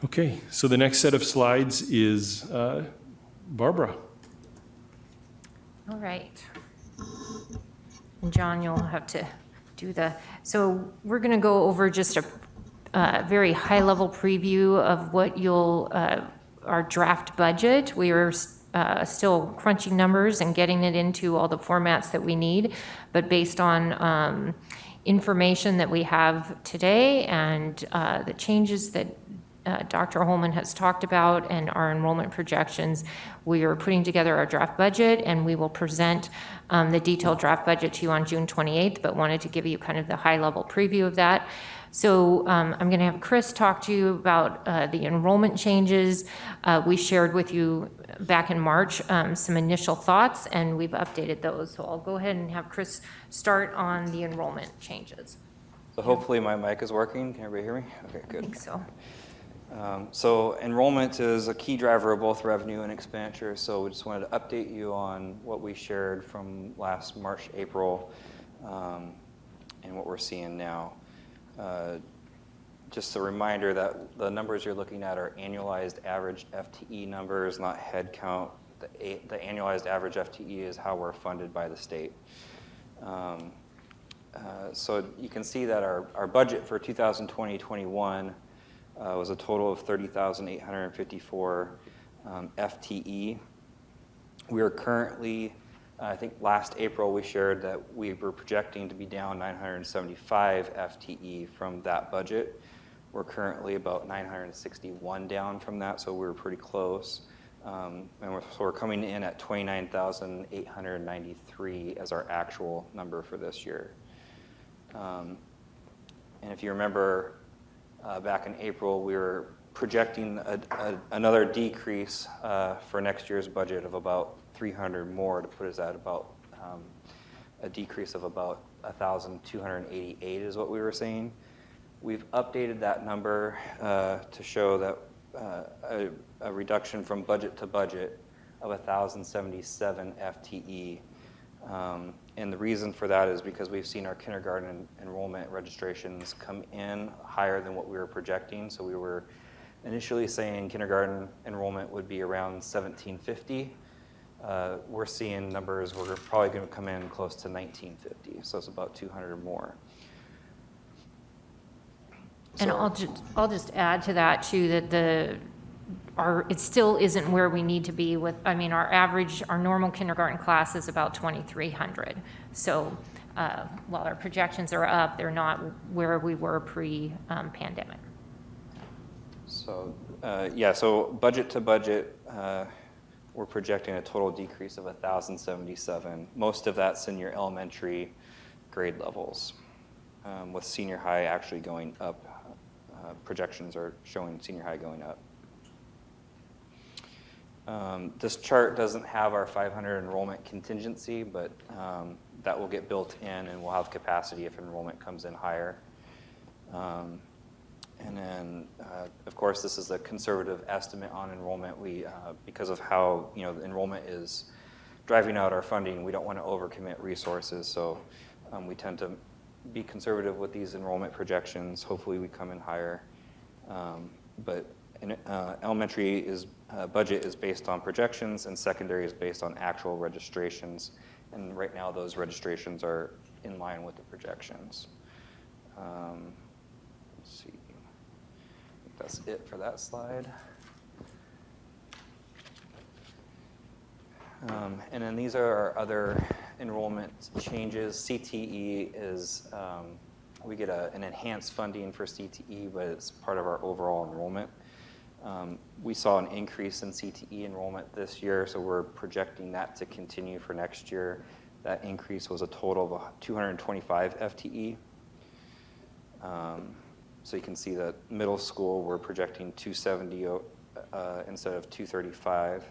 Okay, so the next set of slides is Barbara. All right. And John, you'll have to do so we're going to go over just a very high-level preview of what our draft budget. We are still crunching numbers and getting it into all the formats that we need, but based on information that we have today and the changes that Dr. Holman has talked about and our enrollment projections, we are putting together our draft budget, and we will present the detailed draft budget to you on June 28th, but wanted to give you kind of the high-level preview of that. So I'm going to have Chris talk to you about the enrollment changes. We shared with you back in March some initial thoughts, and we've updated those. So I'll go ahead and have Chris start on the enrollment changes. So hopefully my mic is working. Can everybody hear me? Okay, I good. think so. So enrollment is a key driver of both revenue and expenditure. So we just wanted to update you on what we shared from last March, April, and what we're seeing now. Just a reminder that the numbers you're looking at are annualized average FTE numbers, not head count. The annualized average FTE is how we're funded by the state. So you can see that our budget for 2020-21 was a total of 30,854 FTE. We are currently, I think last April we shared that we were projecting to be down 975 FTE from that budget. We're currently about 961 down from that, so we were pretty close. And we're coming in at 29,893 as our actual number for this year. And if you remember, back in April, we were projecting another decrease for next year's budget of about 300 more to put us at about a decrease of about 1,288 is what we were saying. We've updated that number to show that a reduction from budget to budget of 1,077 FTE. And the reason for that is because we've seen our kindergarten enrollment registrations come in higher than what we were projecting. So we were initially saying kindergarten enrollment would be around 1,750. We're seeing numbers, we're probably going to come in close to 1,950, so it's about 200 or more. And So- I'll just add to that too, that it still isn't where we need to be with, I mean, our normal kindergarten class is about 2,300. So while our projections are up, they're not where we were pre-pandemic. So, yeah, so budget to budget, we're projecting a total decrease of 1,077. Most of that's in your elementary grade levels, with senior high actually going up. Projections are showing senior high going up. This chart doesn't have our 500 enrollment contingency, but that will get built in and we'll have capacity if enrollment comes in higher. And then, of course, this is a conservative estimate on enrollment. We, because of how the enrollment is driving out our funding, we don't want to overcommit resources. So we tend to be conservative with these enrollment projections. Hopefully, we come in higher. But elementary budget is based on projections, and secondary is based on actual registrations. And right now, those registrations are in line with the projections. Let's see. That's it for that slide. And then these are our other enrollment changes. CTE is, we get an enhanced funding for CTE, but it's part of our overall enrollment. We saw an increase in CTE enrollment this year, so we're projecting that to continue for next year. That increase was a total of 225 FTE. So you can see that middle school, we're projecting 270 instead of 235,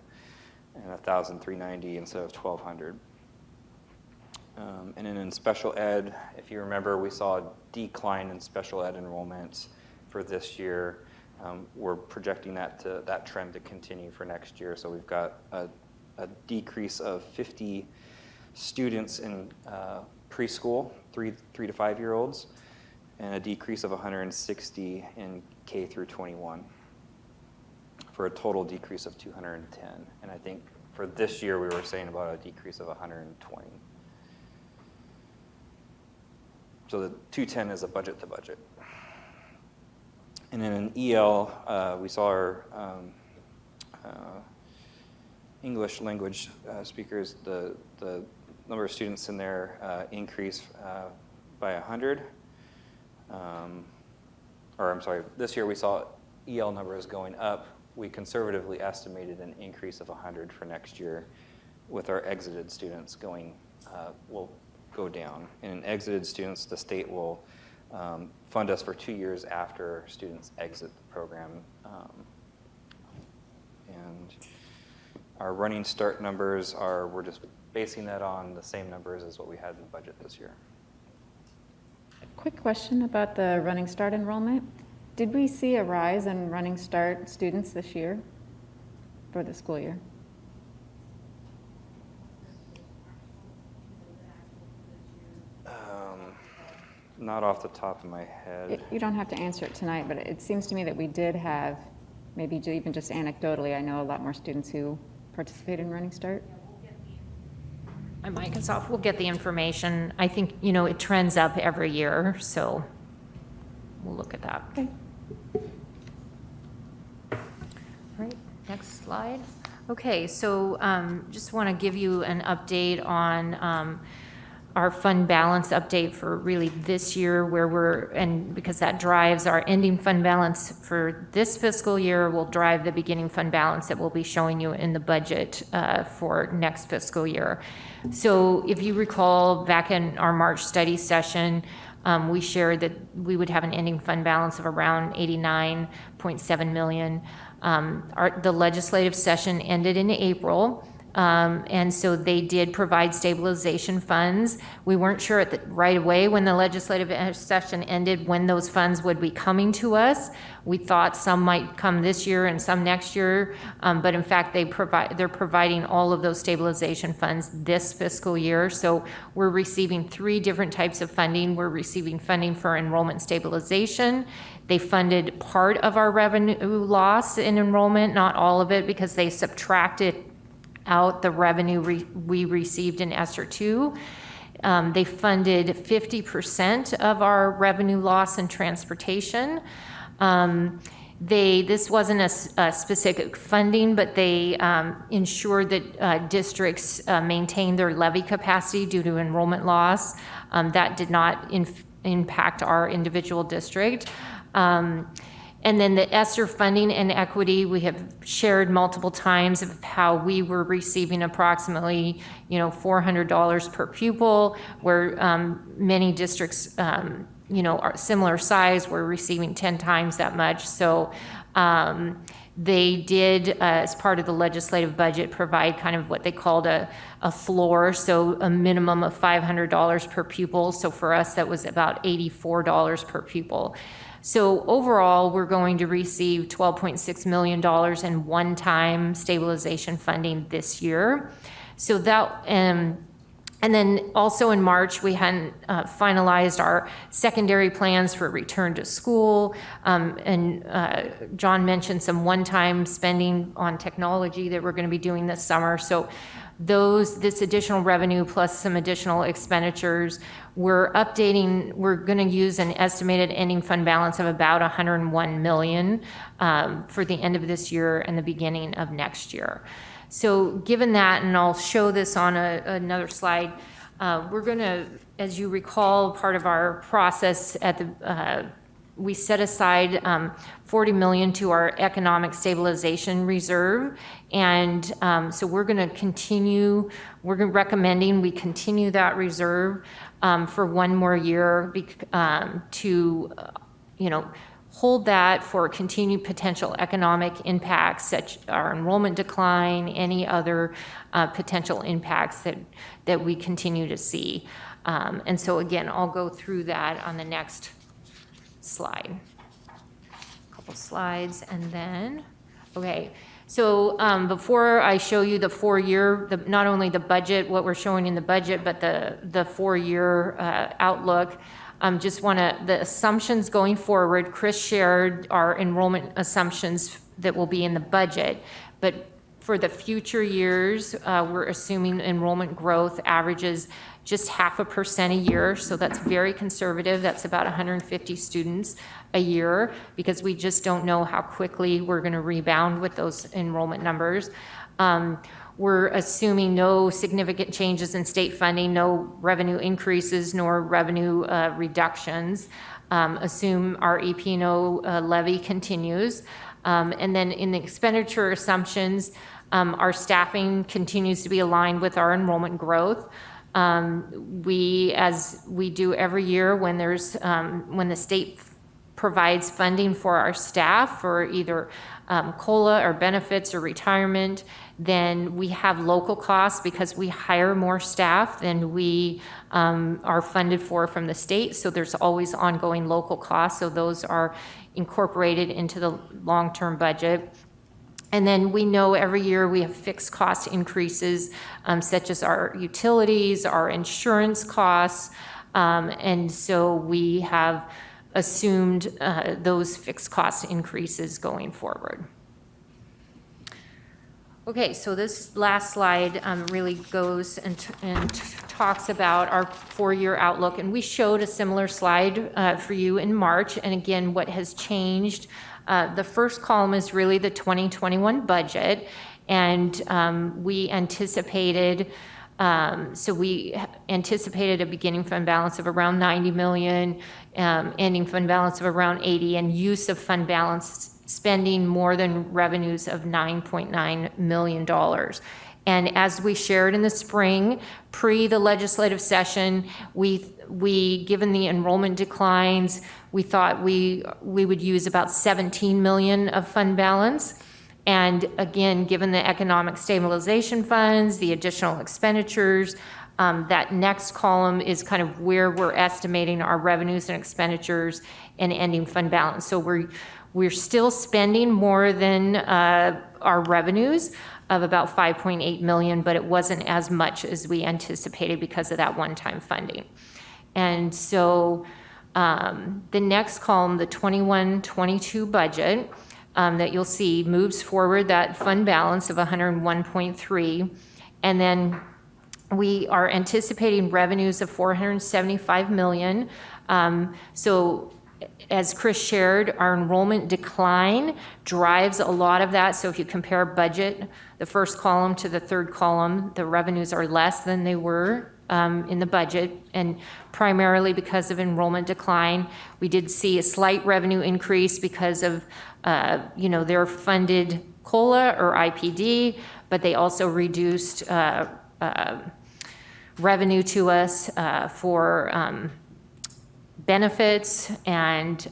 and 1,390 instead of 1,200. And then in special ed, if you remember, we saw a decline in special ed enrollment for this year. We're projecting that trend to continue for next year. So we've got a decrease of 50 students in preschool, 3 to 5 year olds, and a decrease of 160 in K through 21, for a total decrease of 210. And I think for this year, we were saying about a decrease of 120. So the 210 is a budget to budget. And then in EL, we saw our English language speakers, the number of students in there increased by 100. Or I'm sorry, this year we saw EL numbers going up. We conservatively estimated an increase of 100 for next year, with our exited students will go down. And in exited students, the state will fund us for 2 years after students exit the program. And our running start numbers we're just basing that on the same numbers as what we had in the budget this year. Quick question about the Running Start enrollment. Did we see a rise in Running Start students this year for the school year? Not off the top of my head. You don't have to answer it tonight, but it seems to me that we did have, maybe even just anecdotally, I know a lot more students who participate in Running Start. My mic is off. We'll get the information. I think, it trends up every year, so we'll look at that. Okay. All right, next slide. Okay, so just want to give you an update on our fund balance update for really this year, because that drives our ending fund balance for this fiscal year, will drive the beginning fund balance that we'll be showing you in the budget for next fiscal year. So if you recall, back in our March study session, we shared that we would have an ending fund balance of around $89.7 million. The legislative session ended in April, And so they did provide stabilization funds. We weren't sure right away when the legislative session ended when those funds would be coming to us. We thought some might come this year and some next year, but in fact they're providing all of those stabilization funds this fiscal year. So we're receiving 3 different types of funding. We're receiving funding for enrollment stabilization. They funded part of our revenue loss in enrollment, not all of it, because they subtracted out the revenue we received in ESSER 2. They funded 50% of our revenue loss in transportation. This wasn't a specific funding, but they ensured that districts maintain their levy capacity due to enrollment loss. That did not impact our individual district. And then the ESSER funding and equity, we have shared multiple times of how we were receiving approximately, $400 per pupil, where many districts, are similar size, were receiving 10 times that much. So they did, as part of the legislative budget, provide kind of what they called a floor, so a minimum of $500 per pupil. So for us, that was about $84 per pupil. So overall, we're going to receive $12.6 million in one-time stabilization funding this year. So that, and then also in March, we hadn't finalized our secondary plans for return to school. And John mentioned some one-time spending on technology that we're going to be doing this summer. So this additional revenue plus some additional expenditures, we're going to use an estimated ending fund balance of about $101 million for the end of this year and the beginning of next year. So given that, and I'll show this on another slide, we're going to, as you recall, part of our process we set aside $40 million to our economic stabilization reserve. And so we're going to continue, recommending we continue that reserve for one more year to, hold that for continued potential economic impacts, such our enrollment decline, any other potential impacts that we continue to see. And so again, I'll go through that on the next slide. A couple slides and then, okay. So before I show you the 4-year, not only the budget, what we're showing in the budget, but the 4-year outlook, the assumptions going forward, Chris shared our enrollment assumptions that will be in the budget, but for the future years, we're assuming enrollment growth averages just 0.5% a year, so that's very conservative. That's about 150 students a year, because we just don't know how quickly we're going to rebound with those enrollment numbers. We're assuming no significant changes in state funding, no revenue increases, nor revenue reductions. Assume our EP&O levy continues. And then in the expenditure assumptions, our staffing continues to be aligned with our enrollment growth. As we do every year when the state provides funding for our staff for either COLA or benefits or retirement, then we have local costs because we hire more staff than we are funded for from the state. So there's always ongoing local costs. So those are incorporated into the long-term budget. And then we know every year we have fixed cost increases, such as our utilities, our insurance costs. And so we have assumed those fixed cost increases going forward. Okay, so this last slide really goes and talks about our 4-year outlook. And we showed a similar slide for you in March. And again, what has changed, the first column is really the 2021 budget. And we anticipated a beginning fund balance of around 90 million, ending fund balance of around 80, and use of fund balance spending more than revenues of $9.9 million. And as we shared in the spring, pre the legislative session, we given the enrollment declines, we thought we would use about 17 million of fund balance. And again, given the economic stabilization funds, the additional expenditures, that next column is kind of where we're estimating our revenues and expenditures and ending fund balance. So we're still spending more than our revenues of about 5.8 million, but it wasn't as much as we anticipated because of that one-time funding. And so the next column, the 21-22 budget, that you'll see moves forward that fund balance of 101.3, and then we are anticipating revenues of 475 million. So as Chris shared, our enrollment decline drives a lot of that. So if you compare budget, the first column to the third column, the revenues are less than they were in the budget, and primarily because of enrollment decline. We did see a slight revenue increase because of, their funded COLA or IPD, but they also reduced revenue to us for benefits and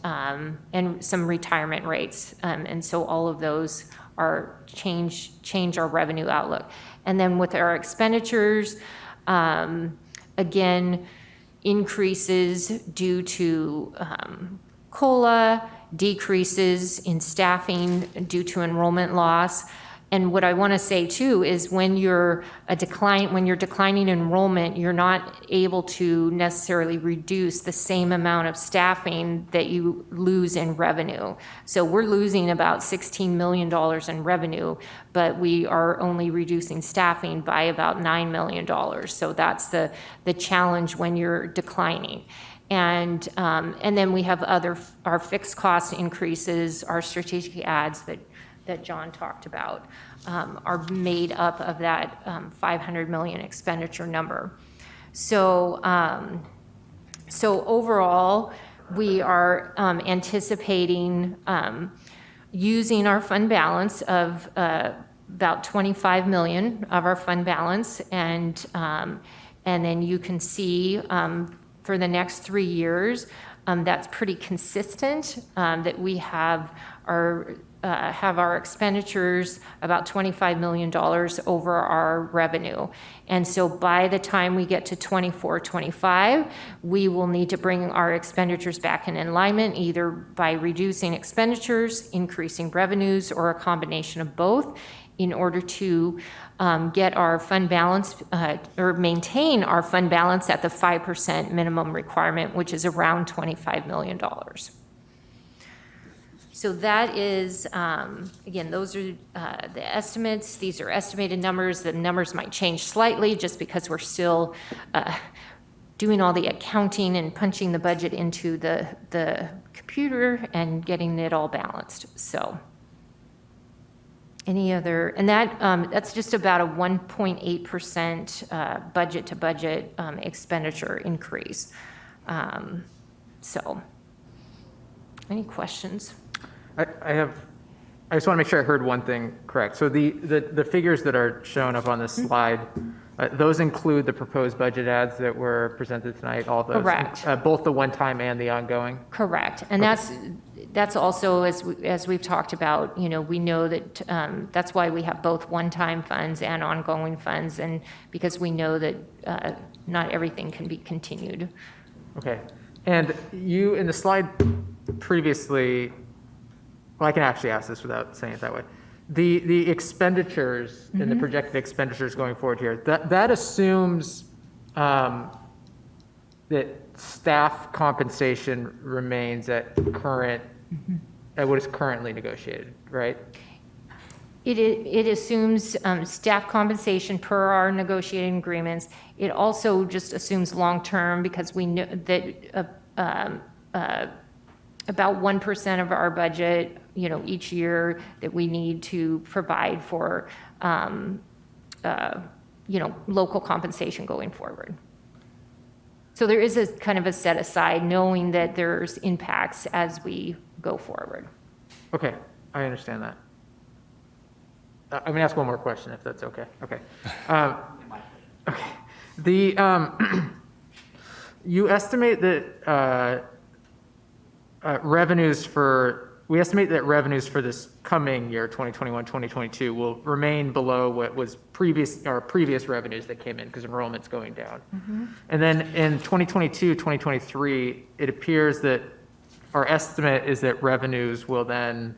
some retirement rates. And so all of those are change our revenue outlook. And then with our expenditures, again, increases due to COLA, decreases in staffing due to enrollment loss. And what I want to say too is when you're declining enrollment, you're not able to necessarily reduce the same amount of staffing that you lose in revenue. So we're losing about $16 million in revenue, but we are only reducing staffing by about $9 million. So that's the challenge when you're declining. And then we have our fixed cost increases, our strategic ads that John talked about, are made up of that 500 million expenditure number. So overall, we are anticipating using our fund balance of about 25 million of our fund balance, and then you can see for the next 3 years, that's pretty consistent, that we have our expenditures about $25 million over our revenue. And so by the time we get to 24-25, we will need to bring our expenditures back in alignment, either by reducing expenditures, increasing revenues, or a combination of both, in order to get our fund balance or maintain our fund balance at the 5% minimum requirement, which is around $25 million. So that is, again, those are the estimates. These are estimated numbers. The numbers might change slightly just because we're still doing all the accounting and punching the budget into the computer and getting it all balanced. So any other, and that's just about a 1.8% budget to budget expenditure increase. So any questions? I just want to make sure I heard one thing correct. So the figures that are shown up on this slide, those include the proposed budget ads that were presented tonight, all those? Correct. Both the one-time and the ongoing? Correct. And that's also, as we've talked about, we know that that's why we have both one-time funds and ongoing funds, and because we know that not everything can be continued. Okay. And you, in the slide previously, well, I can actually ask this without saying it that way. The expenditures and the projected expenditures going forward here, that assumes that staff compensation remains at what is currently negotiated, right? It assumes staff compensation per our negotiating agreements. It also just assumes long-term, because we know that about 1% of our budget, each year, that we need to provide for, local compensation going forward. So there is a kind of a set aside, knowing that there's impacts as we go forward. Okay, I understand that. I'm going to ask one more question, if that's okay. Okay. Okay. You estimate that revenues for we estimate that revenues for this coming year, 2021, 2022, will remain below what was previous revenues that came in because enrollment's going down. And then in 2022, 2023, it appears that our estimate is that revenues will then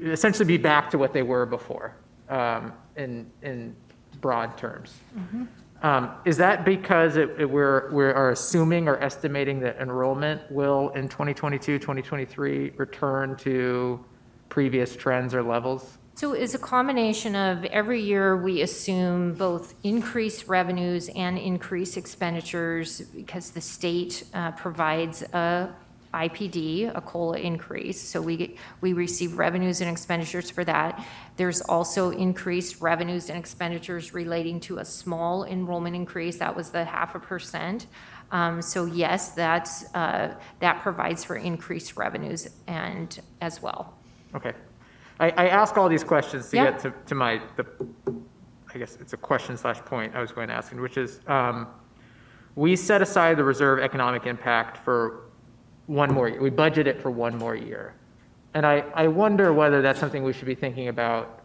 essentially be back to what they were before in broad terms. Is that because we are assuming or estimating that enrollment will in 2022, 2023 return to previous trends or levels? So it's a combination of every year we assume both increased revenues and increased expenditures because the state provides a IPD, a COLA increase. So we receive revenues and expenditures for that. There's also increased revenues and expenditures relating to a small enrollment increase. That was the 0.5%. So yes, that provides for increased revenues and as well. Okay. I ask all these questions to Yeah. get to I guess it's a question/point I was going to ask, which is, we set aside the reserve economic impact for one more year. We budget it for one more year. And I wonder whether that's something we should be thinking about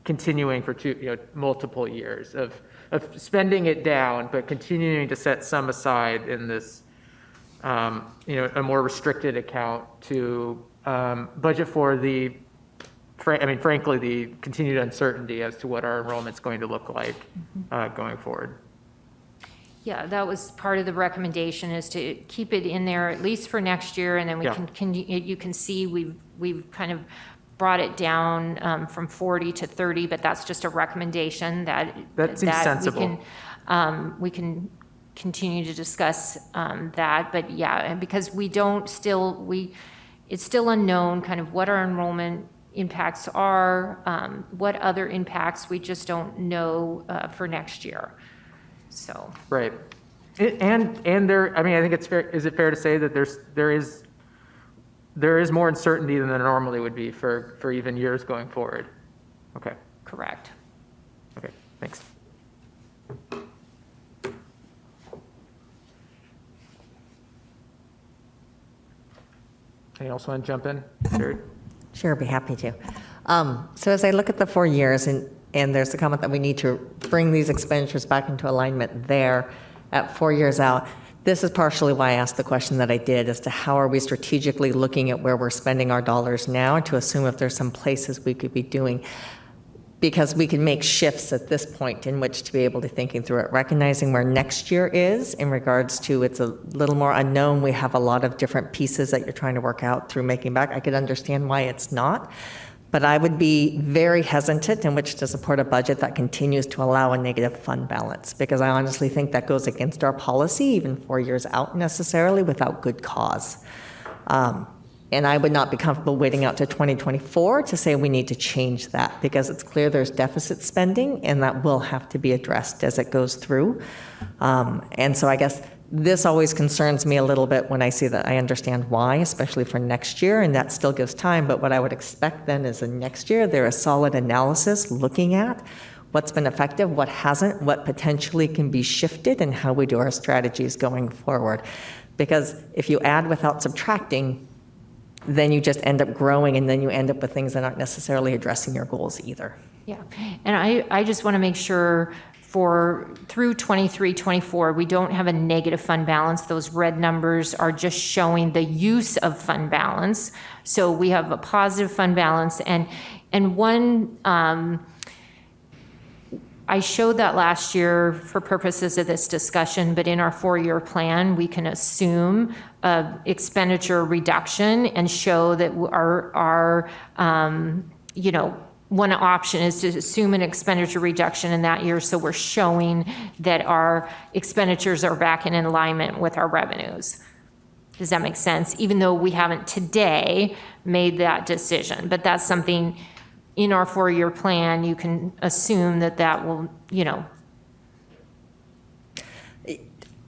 continuing for multiple years of spending it down, but continuing to set some aside in this, a more restricted account to budget for frankly, the continued uncertainty as to what our enrollment's going to look like going forward. Yeah, that was part of the recommendation, is to keep it in there at least for next year, and then we Yeah. you can see we've kind of brought it down from 40 to 30, but that's just a recommendation that That seems sensible. we can continue to discuss that, but yeah, and because it's still unknown kind of what our enrollment impacts are, what other impacts we just don't know for next year. So, Right. And there, I think it's fair, is it fair to say that there is more uncertainty than there normally would be for even years going forward? Okay. correct. Okay, thanks. Anyone else want to jump in? Sherry? Sure, be happy to. So as I look at the 4 years, and there's the comment that we need to bring these expenditures back into alignment there at 4 years out, this is partially why I asked the question that I did as to how are we strategically looking at where we're spending our dollars now to assume if there's some places we could be doing, because we can make shifts at this point in which to be able to thinking through it, recognizing where next year is in regards to it's a little more unknown. We have a lot of different pieces that you're trying to work out through making back. I could understand why it's not, but I would be very hesitant in which to support a budget that continues to allow a negative fund balance, because I honestly think that goes against our policy, even 4 years out necessarily, without good cause. And I would not be comfortable waiting out to 2024 to say we need to change that, because it's clear there's deficit spending and that will have to be addressed as it goes through. And so I guess this always concerns me a little bit when I see that. I understand why, especially for next year, and that still gives time. But what I would expect then is in next year, there is solid analysis looking at what's been effective, what hasn't, what potentially can be shifted, and how we do our strategies going forward. Because if you add without subtracting, then you just end up growing, and then you end up with things that aren't necessarily addressing your goals either. Yeah, and I just want to make sure through 23, 24, we don't have a negative fund balance. Those red numbers are just showing the use of fund balance. So we have a positive fund balance, and one, I showed that last year for purposes of this discussion, but in our 4-year plan, we can assume expenditure reduction and show that our one option is to assume an expenditure reduction in that year, so we're showing that our expenditures are back in alignment with our revenues. Does that make sense? Even though we haven't today made that decision, but that's something in our 4-year plan, you can assume that will,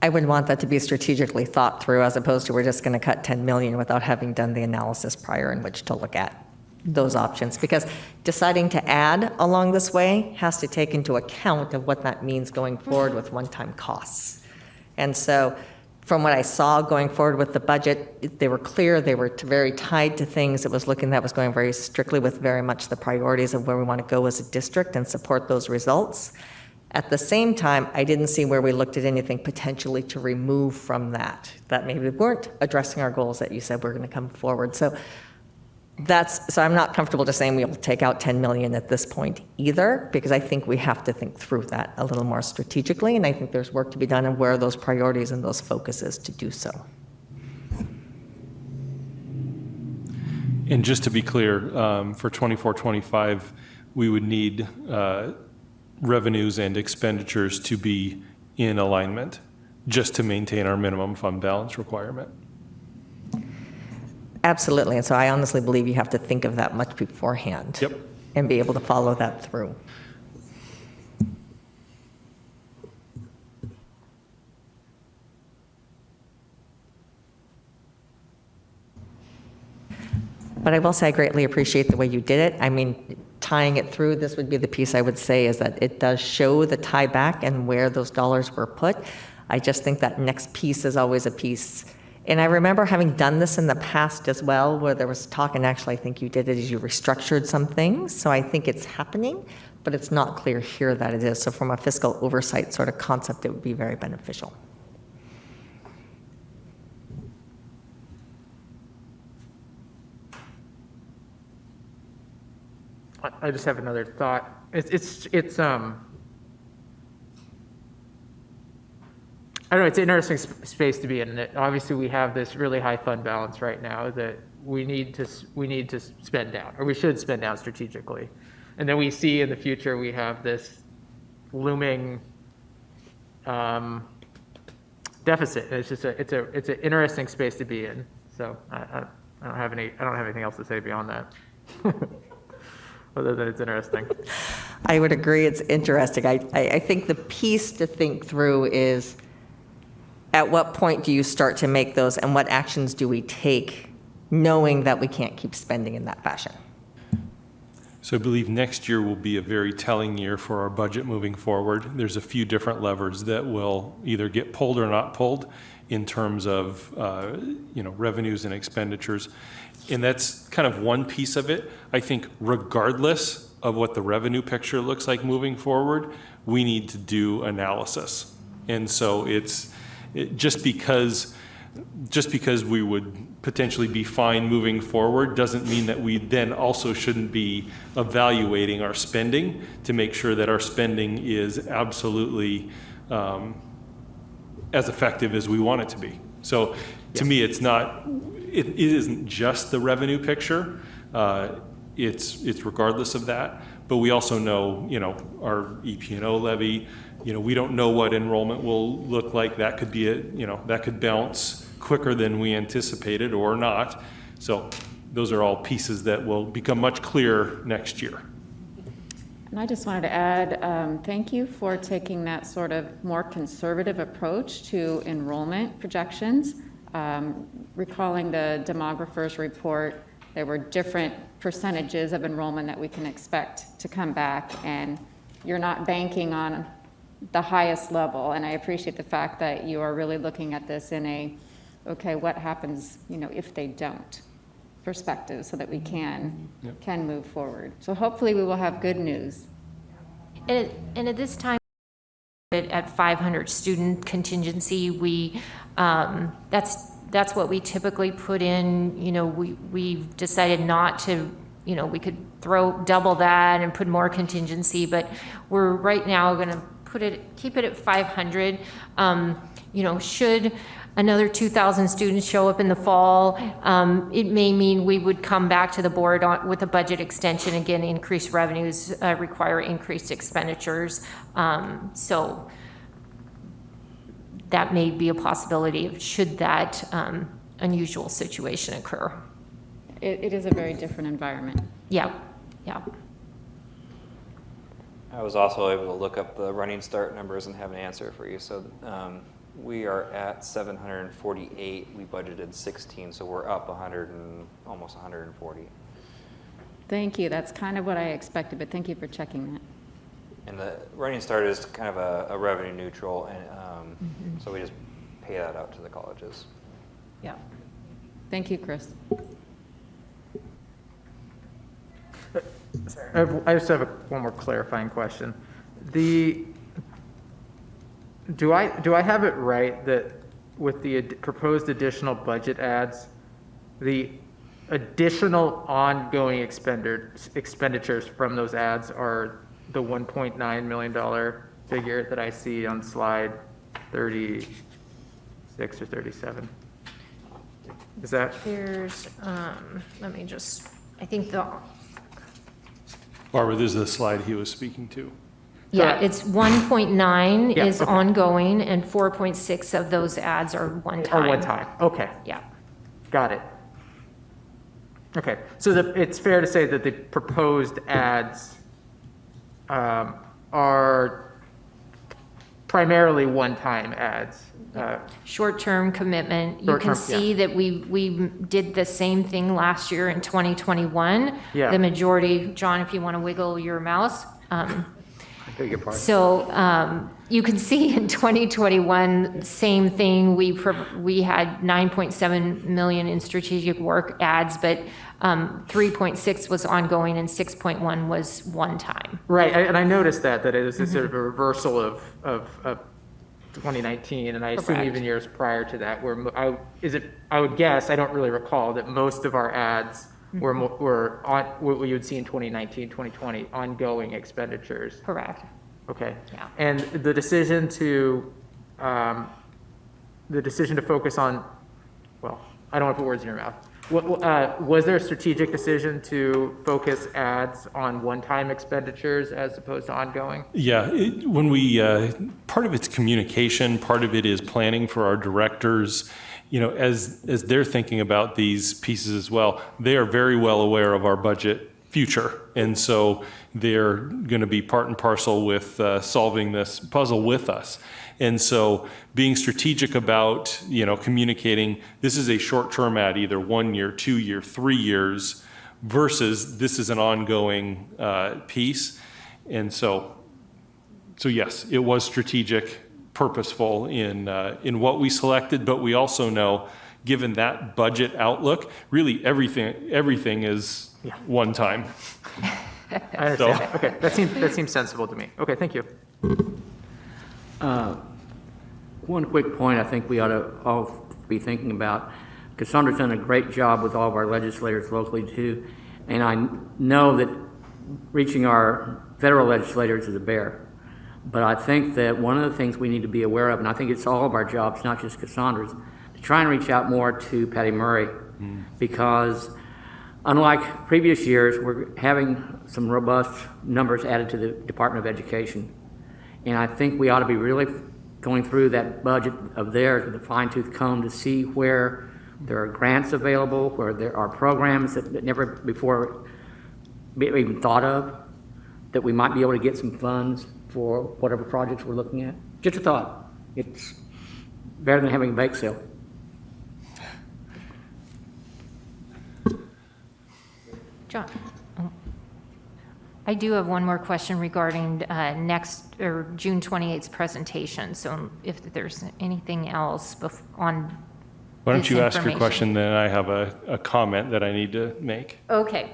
I would want that to be strategically thought through, as opposed to we're just going to cut 10 million without having done the analysis prior in which to look at those options. Because deciding to add along this way has to take into account of what that means going forward with one-time costs. And so from what I saw going forward with the budget, they were clear, they were very tied to things. It was looking that was going very strictly with very much the priorities of where we want to go as a district and support those results. At the same time, I didn't see where we looked at anything potentially to remove from that maybe weren't addressing our goals that you said we're going to come forward. So I'm not comfortable just saying we'll take out 10 million at this point either, because I think we have to think through that a little more strategically, and I think there's work to be done and where those priorities and those focuses to do so. And just to be clear, for 24-25, we would need revenues and expenditures to be in alignment just to maintain our minimum fund balance requirement. Absolutely, and so I honestly believe you have to think of that much beforehand. Yep. And be able to follow that through. But I will say I greatly appreciate the way you did it. I mean, tying it through, this would be the piece I would say is that it does show the tie back and where those dollars were put. I just think that next piece is always a piece. And I remember having done this in the past as well, where there was talk, and actually I think you did it as you restructured some things. So I think it's happening, but it's not clear here that it is. So from a fiscal oversight sort of concept, it would be very beneficial. I just have another thought. It's I don't know, it's an interesting space to be in. And obviously, we have this really high fund balance right now that we need to spend down, or we should spend down strategically. And then we see in the future, we have this looming deficit. And it's just it's an interesting space to be in. So I don't have anything else to say beyond that. Other than it's interesting. I would agree it's interesting. I think the piece to think through is, at what point do you start to make those, and what actions do we take, knowing that we can't keep spending in that fashion? So I believe next year will be a very telling year for our budget moving forward. There's a few different levers that will either get pulled or not pulled in terms of revenues and expenditures. And that's kind of one piece of it. I think regardless of what the revenue picture looks like moving forward, we need to do analysis. And so just because we would potentially be fine moving forward doesn't mean that we then also shouldn't be evaluating our spending to make sure that our spending is absolutely as effective as we want it to be. So to me, it isn't just the revenue picture. It's regardless of that. But we also know, our EP&O levy, we don't know what enrollment will look like. That could be that could bounce quicker than we anticipated or not. So those are all pieces that will become much clearer next year. And I just wanted to add, thank you for taking that sort of more conservative approach to enrollment projections. Recalling the demographer's report, there were different percentages of enrollment that we can expect to come back, and you're not banking on the highest level. And I appreciate the fact that you are really looking at this in okay, what happens, if they don't perspective, so that we can move forward. So hopefully we will have good news. And at this time, at 500 student contingency, that's what we typically put in. We've decided not to, we could throw double that and put more contingency, but we're right now going to keep it at 500. Should another 2,000 students show up in the fall, it may mean we would come back to the board with a budget extension. Again, increased revenues require increased expenditures. So that may be a possibility should that unusual situation occur. It is a very different environment. Yeah. I was also able to look up the running start numbers and have an answer for you. So we are at 748. We budgeted 16, so we're up 100 and almost 140. Thank you. That's kind of what I expected, but thank you for checking that. And the running start is kind of a revenue neutral, and so we just pay that out to the colleges. Yeah. Thank you, Chris. I just have one more clarifying question. Do I have it right that with the proposed additional budget adds, the additional ongoing expenditures from those ads are the $1.9 million figure that I see on slide 36 or 37? Is that? There's, let me just, I think the, Barbara, this is the slide he was speaking to. yeah, it's 1.9 Yeah, is okay. ongoing, and 4.6 of those ads are one time. Or one time? Okay, Yeah. got it. Okay, so it's fair to say that the proposed ads are primarily one-time ads. Short-term commitment. You Short-term, can see that we did the same thing last year in 2021. Yeah. The majority, John, if you want to wiggle your mouse. I beg your pardon. So you can see in 2021, same thing. We had 9.7 million in strategic work ads, but 3.6 was ongoing and 6.1 was one time. Right, and I noticed that it was a sort of a reversal of 2019, and I assume Correct. even years prior to that, where I would guess, I don't really recall, that most of our ads were on, what you would see in 2019, 2020, ongoing expenditures. Correct. Okay. Yeah. And the decision to focus on, well, I don't want to put words in your mouth. Was there a strategic decision to focus ads on one-time expenditures as opposed to ongoing? Yeah, when we, part of it's communication, part of it is planning for our directors. You know, as they're thinking about these pieces as well, they are very well aware of our budget future. And so they're going to be part and parcel with solving this puzzle with us. And so being strategic about, you know, communicating, this is a short-term ad, either 1 year, 2 year, 3 years, versus this is an ongoing piece. And so yes, it was strategic, purposeful in what we selected, but we also know, given that budget outlook, really everything is one time. I understand. Okay, that seems sensible to me. Okay, thank you. One quick point I think we ought to all be thinking about. Cassandra's done a great job with all of our legislators locally too, and I know that reaching our federal legislators is a bear. But I think that one of the things we need to be aware of, and I think it's all of our jobs, not just Cassandra's, to try and reach out more to Patty Murray, because unlike previous years, we're having some robust numbers added to the Department of Education. And I think we ought to be really going through that budget of theirs with a fine-tooth comb to see where there are grants available, where there are programs that never before even thought of, that we might be able to get some funds for whatever projects we're looking at. Just a thought. It's better than having a bake sale. John? I do have one more question regarding next, or June 28th's presentation. So if there's anything else on Why don't this you ask your information. question, then I have a comment that I need to make. Okay.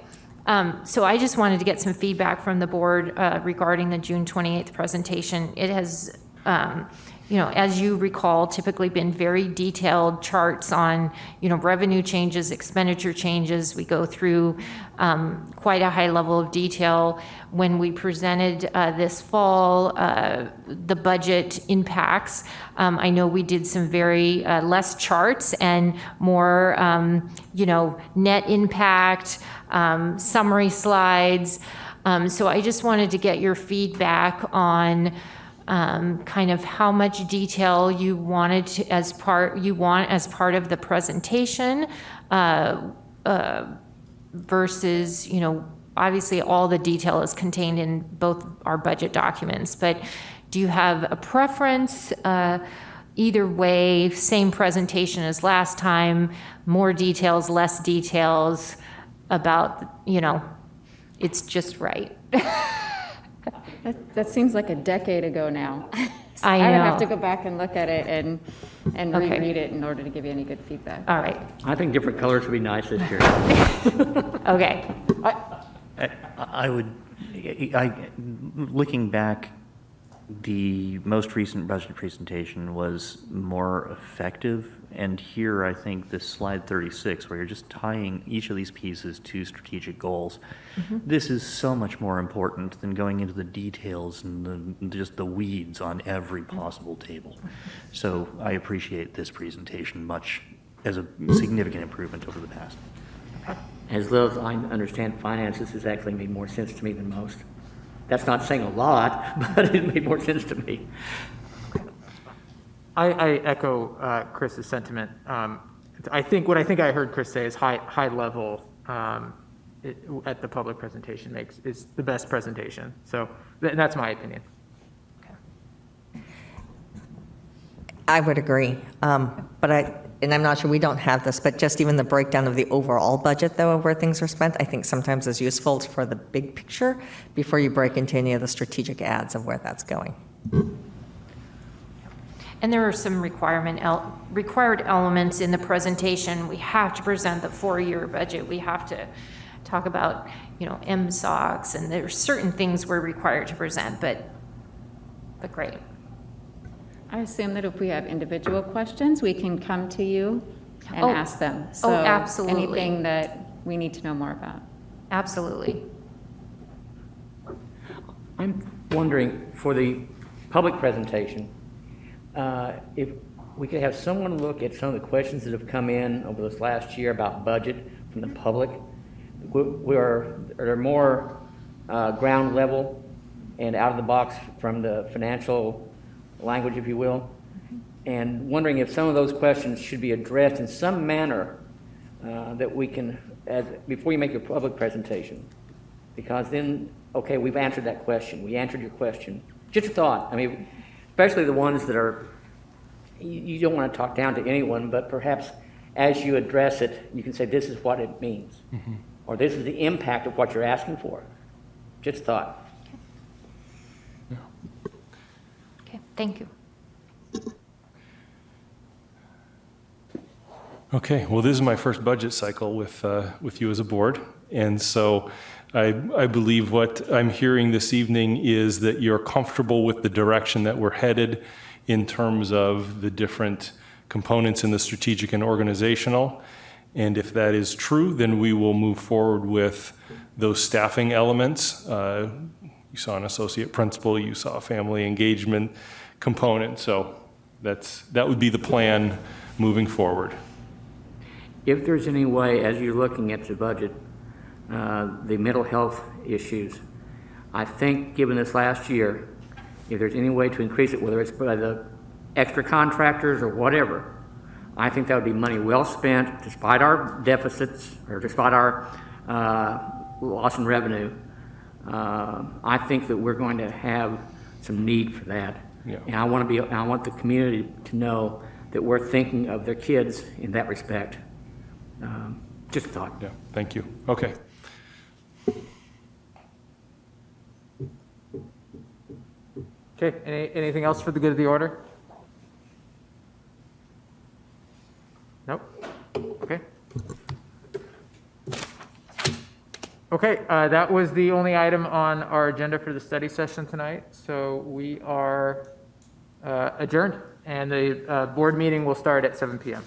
So I just wanted to get some feedback from the board regarding the June 28th presentation. It has, as you recall, typically been very detailed charts on, revenue changes, expenditure changes. We go through quite a high level of detail. When we presented this fall, the budget impacts, I know we did some very less charts and more, net impact, summary slides. So I just wanted to get your feedback on kind of how much detail you wanted to, as part of the presentation, versus, obviously all the detail is contained in both our budget documents, but do you have a preference? Either way, same presentation as last time, more details, less details about, it's just right. That seems like a decade ago now. I I would have know. to go back and look at it and Okay. reread it in order to give you any good feedback. All right, I think different colors would be nice this year. okay. I would, looking back, the most recent budget presentation was more effective. And here, I think this slide 36, where you're just tying each of these pieces to strategic goals, this is so much more important than going into the details and just the weeds on every possible table. So I appreciate this presentation much as a significant improvement over the past. As little as I understand finances, this actually made more sense to me than most. That's not saying a lot, but it made more sense to me. I echo Chris's sentiment. I think what I heard Chris say is high level at the public presentation is the best presentation. So that's my opinion. I would agree. And I'm not sure, we don't have this, but just even the breakdown of the overall budget, though, of where things are spent, I think sometimes is useful for the big picture before you break into any of the strategic ads of where that's going. And there are some required elements in the presentation. We have to present the 4-year budget. We have to talk about, MSOCs, and there's certain things we're required to present, but great. I assume that if we have individual questions, we can come to you and Oh, ask them. oh, So absolutely. anything that we need to know more about. Absolutely. I'm wondering, for the public presentation, if we could have someone look at some of the questions that have come in over this last year about budget from the public. Are there more ground level and out of the box from the financial language, if you will? And wondering if some of those questions should be addressed in some manner that we can, before you make your public presentation. Because then, okay, we've answered that question. We answered your question. Just a thought. I mean, especially the ones that are, you don't want to talk down to anyone, but perhaps as you address it, you can say, this is what it means. Or this is the impact of what you're asking for. Just a thought. Okay, thank you. Okay, well, this is my first budget cycle with you as a board, and so I believe what I'm hearing this evening is that you're comfortable with the direction that we're headed in terms of the different components in the strategic and organizational, and if that is true, then we will move forward with those staffing elements. You saw an associate principal, you saw a family engagement component, so that would be the plan moving forward. If there's any way, as you're looking at the budget, the mental health issues, I think given this last year, if there's any way to increase it, whether it's by the extra contractors or whatever, I think that would be money well spent despite our deficits or despite our loss in revenue. I think that we're going to have some need for that. Yeah. And I want the community to know that we're thinking of their kids in that respect. Just a thought. Yeah, thank you. Okay. Okay, anything else for the good of the order? Nope. Okay. Okay, that was the only item on our agenda for the study session tonight, so we are adjourned, and the board meeting will start at 7 p.m.